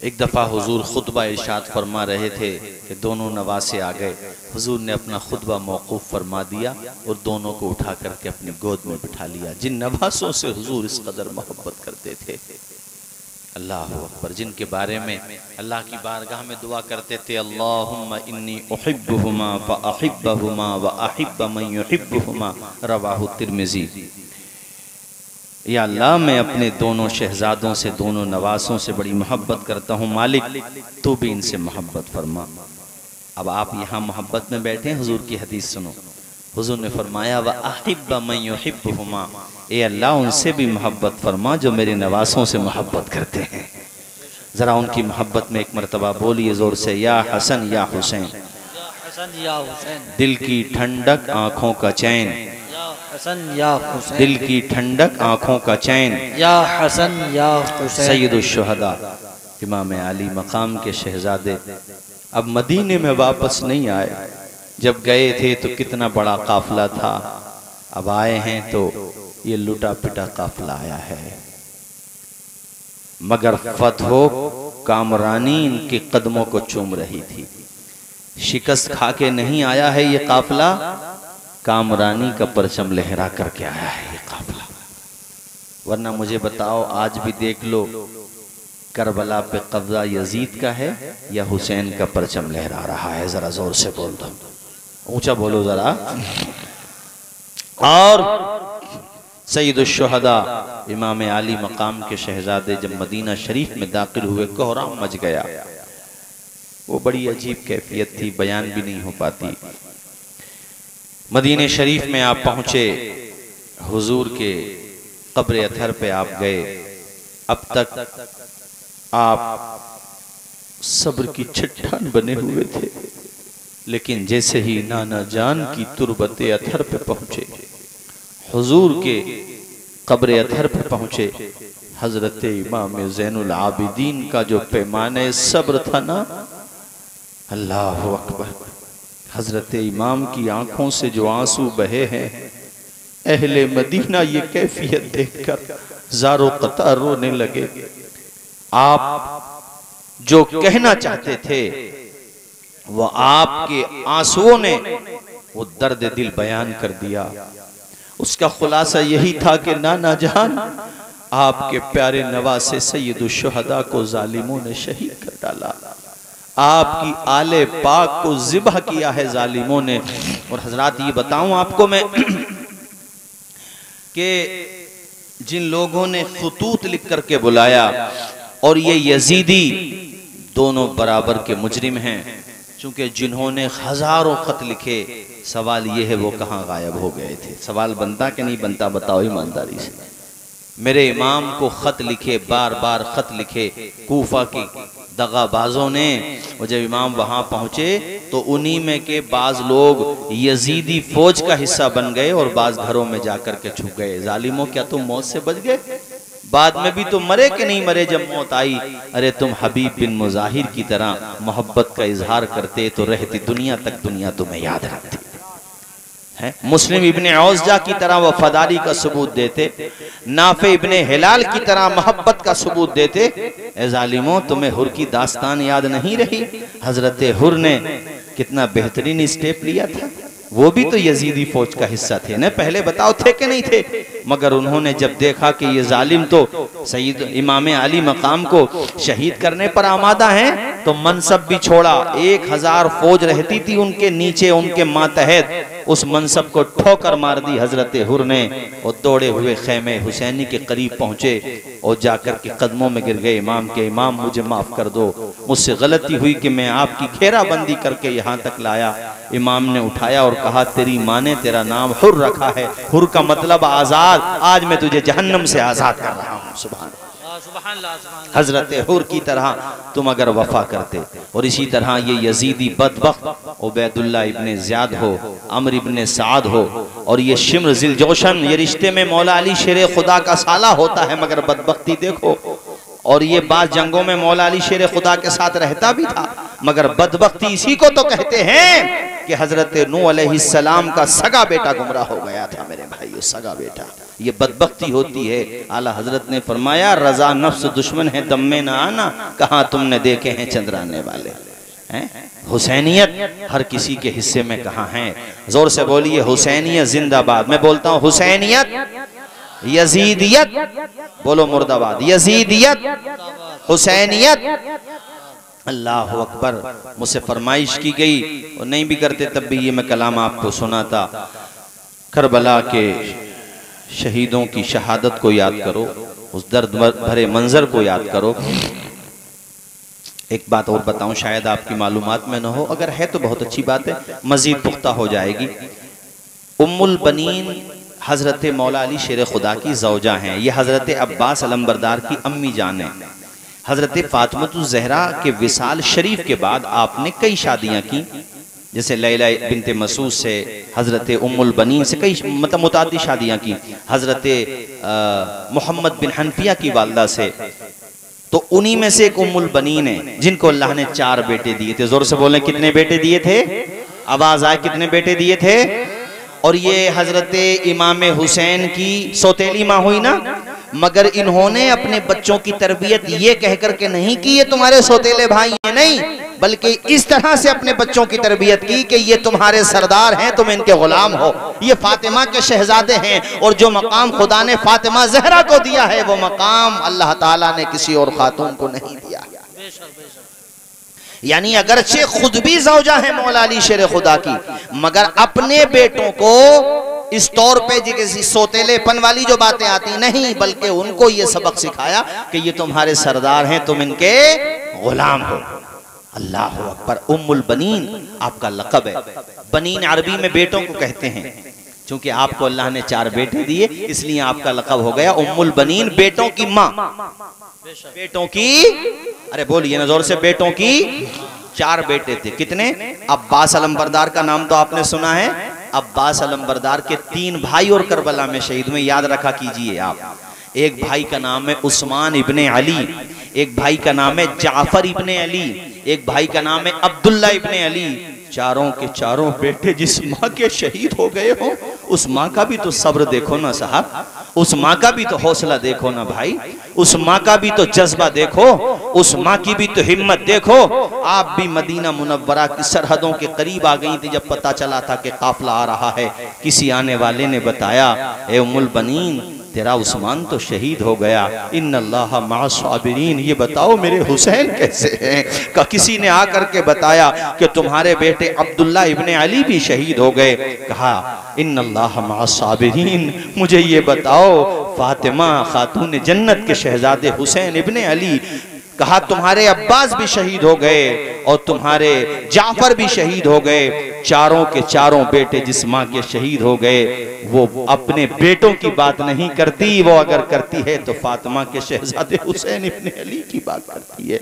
एक दफ़ा हुजूर खुतबा इरशाद फरमा रहे थे कि दोनों नवासे आ गए, हुजूर ने अपना खुतबा मौकूफ़ फरमा दिया और दोनों को उठा करके अपनी गोद में बिठा लिया, जिन नवासों से हुजूर इस कदर मोहब्बत करते थे। अल्लाह अकबर, जिनके बारे में अल्लाह की बारगाह में दुआ करते थे, अल्लाहुम्मा इन्नी उहिब्बुहुमा व अहिब्बहुमा व अहिब्ब मन युहिब्बुहुमा, रवाहु तिर्मिज़ी। या अल्लाह, मैं अपने दोनों शहजादों से, दोनों नवासों से बड़ी मोहब्बत करता हूँ, मालिक तू भी इनसे मोहब्बत फरमा। अब आप यहाँ मोहब्बत में बैठे, हुजूर की हदीस सुनो। हुजूर ने फरमाया व अहिब्ब मन युहिब्बुहुमा, ए अल्लाह उनसे भी मोहब्बत फरमा जो मेरे नवासों से मोहब्बत करते हैं। जरा उनकी मोहब्बत में एक मरतबा बोलिए जोर से, या हसन या हुसैन, दिल की ठंडक आंखों का चैन, हसन या हुसैन, दिल की ठंडक आंखों का चैन, या हसन या हुसैन। सैयदुश शुहदा इमाम अली मकाम के शहजादे अब मदीने में वापस नहीं आए। जब गए थे तो कितना बड़ा काफिला था, अब आए हैं तो ये लुटा पिटा काफिला आया है। मगर फतहो कामरानी इनके कदमों को चूम रही थी। शिकस्त खा के नहीं आया है ये काफिला, कामरानी का परचम लहरा करके आया है ये काफिला। वरना मुझे बताओ, आज भी देख लो करबला पे कब्जा यजीद का है या हुसैन का परचम लहरा रहा है? जरा जोर से बोल दो, ऊंचा बोलो जरा। और सैयदुश शुहदा इमाम अली मकाम के शहजादे जब मदीना शरीफ में दाखिल हुए, कोहराम मच गया। वो बड़ी अजीब कैफियत थी, बयान भी नहीं हो पाती। मदीने शरीफ में आप पहुंचे, हुजूर के कब्र अथर पे आप गए। अब तक आप सब्र की चट्टान बने हुए थे, लेकिन जैसे ही नाना जान की तुरबते अथर पे पहुंचे, हुजूर के कब्र अथर पे पहुंचे, हजरत इमाम ज़ैनुल आबिदीन का जो पैमाने सब्र था ना, अल्लाह अकबर, हजरत इमाम की आंखों से जो आंसू बहे हैं, अहले मदीना ये कैफियत देखकर ज़ारो कतार रोने लगे। आप जो कहना चाहते थे वो आपके आंसुओं ने वो दर्द दिल बयान कर दिया। उसका खुलासा यही था कि नाना जान, आपके प्यारे नवासे सैयदुश शुहदा को जालिमों ने शहीद कर डाला, आपकी आले पाक को ज़िबह किया है जालिमों ने। और हजरात ये बताऊं आपको मैं कि जिन लोगों ने खुतूत लिख करके बुलाया और ये यजीदी दोनों बराबर के मुजरिम हैं, चूंकि जिन्होंने हजारों खत लिखे, सवाल ये है वो कहाँ गायब हो गए थे? सवाल बनता कि नहीं बनता? बताओ ईमानदारी से। मेरे इमाम को खत लिखे, बार बार खत लिखे कूफा की दगाबाजों ने, और जब इमाम वहां पहुंचे तो उन्हीं में के बाज लोग यजीदी फौज का हिस्सा बन गए और बाज घरों में जाकर के छुप गए। जालिमों, क्या तुम मौत से बच गए? बाद में भी तुम मरे कि नहीं मरे जब मौत आई? अरे तुम हबीब बिन मुजाहिर की तरह मोहब्बत का इजहार करते तो रहती दुनिया तक दुनिया तुम्हें याद रखती है। मुस्लिम इब्ने औज़ा की तरह वफादारी का सबूत देते, नाफे इब्ने हिलाल की तरह मोहब्बत का सबूत देते। ए जालिमों, तुम्हें हुर की दास्तान याद नहीं रही? हजरत हुर ने कितना बेहतरीन स्टेप लिया था, वो भी तो यजीदी फौज का हिस्सा थे ना। पहले बताओ थे कि नहीं थे? मगर उन्होंने जब देखा कि ये जालिम तो सैयद इमाम अली मकाम को शहीद करने पर आमादा हैं, तो मनसब भी छोड़ा। 1000 फौज रहती थी उनके नीचे, उनके मातहत, उस मनसब को ठोकर मार दी हजरत हुर ने और दौड़े हुए खेमे हुसैनी के करीब पहुंचे और जाकर के कदमों में गिर गए इमाम के। इमाम, मुझे माफ कर दो, मुझसे गलती हुई कि मैं आपकी घेराबंदी करके यहाँ तक लाया। इमाम ने उठाया और कहा, तेरी माँ ने तेरा नाम हुर रखा है, हुर का मतलब आजाद, आज मैं तुझे जहन्नम से आजाद कर रहा हूँ। सुभान हजरत हुर की तरह तुम अगर वफा करते। और इसी तरह ये यजीदी बदबख्त उबैदुल्लाह इब्ने ज़ियाद हो, अमर इब्ने साद हो, और ये शिम्र ज़िलजोशन, ये रिश्ते में मौला अली शेर खुदा का साला होता है, मगर बदबख्ती देखो। और ये बात जंगों में मौला अली शेर खुदा के साथ रहता भी था, मगर बदबख्ती इसी को तो कहते हैं कि हजरत नूह अलैहिस्सलाम का सगा बेटा गुमराह हो गया था। मेरे भाई, सगा बेटा, ये बदबख्ती होती है। आला हजरत ने फरमाया, रजा नफ्स दुश्मन है दम में ना आना, कहाँ तुमने देखे हैं चंद्राने वाले हैं? हुसैनियत हर किसी के हिस्से में कहाँ है? जोर से बोलिए, हुसैनियत जिंदाबाद। मैं बोलता हूँ हुसैनियत, यजीदियत, बोलो मुर्दाबाद, यजीदियत, हुसैनियत। अल्लाह अकबर। मुझसे फरमाइश की गई और नहीं भी करते तब भी ये मैं कलाम आपको सुनाता। करबला के शहीदों की शहादत को याद करो, उस दर्द भरे मंजर को याद करो। एक बात और बताऊं, शायद आपकी मालूमात में न हो, अगर है तो बहुत अच्छी बात है, मजीद पुख्ता हो जाएगी। उम्मुल बनीन हजरत मौला अली शेर खुदा की ज़ौजा हैं। ये हजरत अब्बास अलंबरदार की अम्मी जान है। हजरत फातिमा ज़हरा के विसाल शरीफ के बाद आपने कई शादियां की, जैसे लैला बिनते मसूद से, हजरत उम्मुल बनीन से कई मतलब मुताद्दिद शादियां की, हजरत मोहम्मद बिन हनफिया की वालदा से, तो उन्हीं में से एक उम्मुल बनीन है जिनको अल्लाह ने 4 बेटे दिए थे। जोर से बोलें, कितने बेटे दिए थे? आवाज आए, कितने बेटे दिए थे? और ये हजरत इमाम हुसैन की सौतेली माँ हुई ना, मगर इन्होंने अपने बच्चों की तरबियत ये कहकर के नहीं की ये तुम्हारे सौतेले भाई हैं, नहीं, बल्कि इस तरह से अपने बच्चों की तरबियत की कि ये तुम्हारे सरदार हैं, तुम इनके गुलाम हो, ये फातिमा के शहजादे हैं, और जो मकाम खुदा ने फातिमा ज़हरा को दिया है वो मकाम अल्लाह ताला ने किसी और खातून को नहीं दिया। यानी अगरचे खुद भी ज़ौजा है मौला अली शेर खुदा की, मगर अपने बेटों को इस तौर पे किसी सौतेलेपन वाली जो बातें आती नहीं, बल्कि उनको ये सबक सिखाया कि ये तुम्हारे सरदार हैं, तुम इनके गुलाम हो। अल्लाह अकबर। उम्मुल बनीन आपका लक़ब है। बनीन अरबी में बेटों को कहते हैं, क्योंकि आपको अल्लाह ने 4 बेटे दिए इसलिए आपका लक़ब हो गया उम्मुल बनीन, बेटों की माँ। बेटों की, अरे बोलिए ना जोर से, बेटों की 4 बेटे थे। कितने? अब्बास अलंबरदार का नाम तो आपने सुना है। अब्बास अलंबरदार के 3 भाई और करबला में शहीद हुए, याद रखा कीजिए आप। एक भाई का नाम है उस्मान इब्ने अली, एक भाई का नाम है जाफर इब्ने अली, एक भाई का नाम है अब्दुल्ला इब्ने अली। चारों के चारों बेटे जिस माँ के शहीद हो गए हो, उस माँ का भी तो सब्र देखो ना साहब, उस माँ का भी तो हौसला देखो ना भाई, उस माँ का भी तो जज्बा देखो, उस माँ की भी तो हिम्मत देखो। आप भी मदीना मुनव्वरा की सरहदों के करीब आ गई थी जब पता चला था कि काफिला आ रहा है। किसी आने वाले ने बताया, ए उम्मुल बनीन, तेरा उस्मान तो शहीद हो गया, इन्नल्लाह मअस साबिरीन। ये बताओ मेरे हुसैन कैसे हैं? का किसी ने आकर के बताया कि तुम्हारे बेटे अब्दुल्ला इब्ने अली भी शहीद हो गए। कहा इन्नल्लाह मअस साबिरीन, मुझे ये बताओ फातिमा खातून जन्नत के शहजादे हुसैन इब्ने अली, कहा तुम्हारे अब्बास भी शहीद हो गए और तुम्हारे जाफर भी शहीद हो गए। चारों के चारों बेटे जिस माँ के शहीद हो गए वो अपने बेटों की बात नहीं करती, वो अगर करती है तो फातिमा के शहजादे हुसैन इब्ने अली की बात करती है।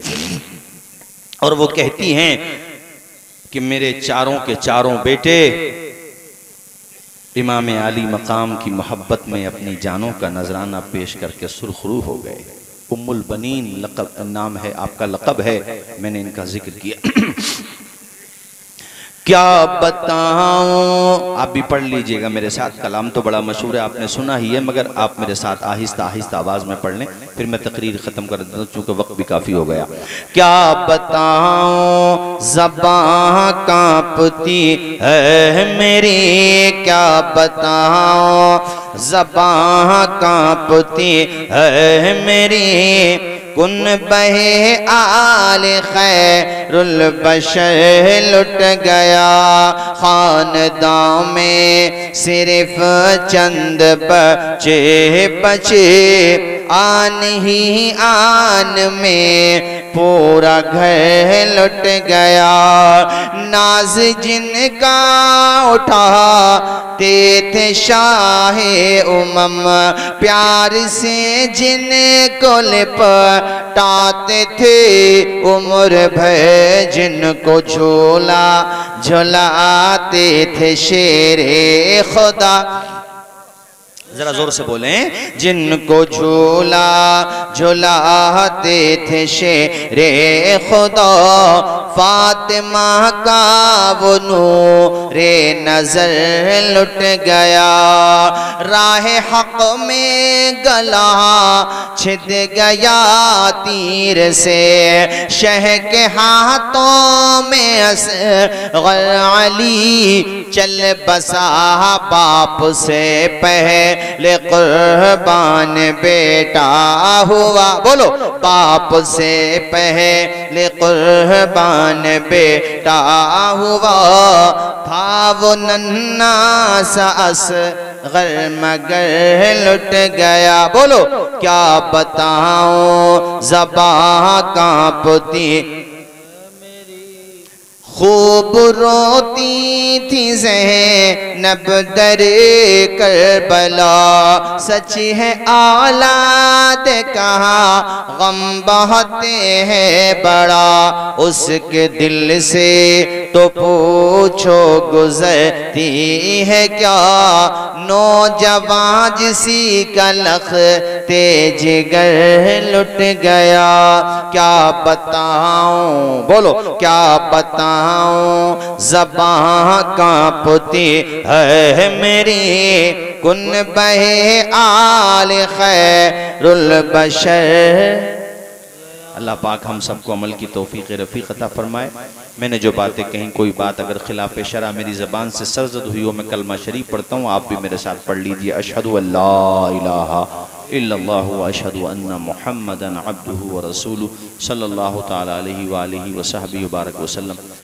और वो कहती हैं कि मेरे चारों के चारों बेटे इमाम आली मकाम की मोहब्बत में अपनी जानों का नजराना पेश करके सुरखरू हो गए। उम्मुल बनीन लक़ब नाम है आपका, लक़ब है, मैंने इनका जिक्र किया। क्या बताऊं, आप भी पढ़ लीजिएगा मेरे साथ, कलाम तो बड़ा मशहूर है, आपने सुना ही है, मगर आप मेरे साथ आहिस्ता आहिस्ता आवाज में पढ़ लें, फिर मैं तकरीर खत्म कर देता हूँ चूंकि वक्त भी काफी हो गया। क्या बताऊं ज़बां कांपती है मेरी, क्या बताऊं ज़बां कांपती है मेरी, कुन बहे आल खैरुल बशर लुट गया, खानदां में सिर्फ चंद बचे बचे, आन ही आन में पूरा घर लुट गया, नाज जिनका उठाते थे शाहे उमम, प्यार से जिनको लिपटाते थे उम्र भर, जिनको झूला झुलाते थे शेरे खुदा, जरा जोर से बोलें, जिनको झूला झुलाते थे शेरे खुदा, फातिमा का वो नूरे नजर लुट गया, राह हक में गला छिद गया तीर से, शह के हाथों में असग़र अली चल बसा, बाप से पहले कुर्बान बेटा हुआ, बोलो बाप से पहले कुर्बान बेटा हुआ, था वो नन्हा सा असग़र मगर लुट गया, बोलो क्या बताऊं ज़बां कांपती, खूब रोती थी ज़ैनब दरे करबला, सच है औलाद कहाँ गम बहते हैं बड़ा, उसके दिल से तो पूछो गुजरती है क्या, नौजवान जिसी का लख तेज गर लुट गया। क्या बताऊं, बोलो क्या बताऊं, ज़बां कांपती है मेरी, कुन बहे आल खैरुल बशर। अल्लाह पाक हम सबको अमल की तौफीक रफ़ीक अता फरमाए। मैंने जो बातें कहीं, कोई बात अगर खिलाफ शरा मेरी ज़बान से सरजद हुई हो, मैं कलमा शरीफ पढ़ता हूँ, आप भी मेरे साथ पढ़ लीजिए। अशहदु अल्ला इलाहा इल्लल्लाहु व अशहदु अन्ना मुहम्मदन अब्दुहु व रसूलुहु सल्लल्लाहु तआला अलैहि व आलिहि व सहबिहि व बारक वसल्लम।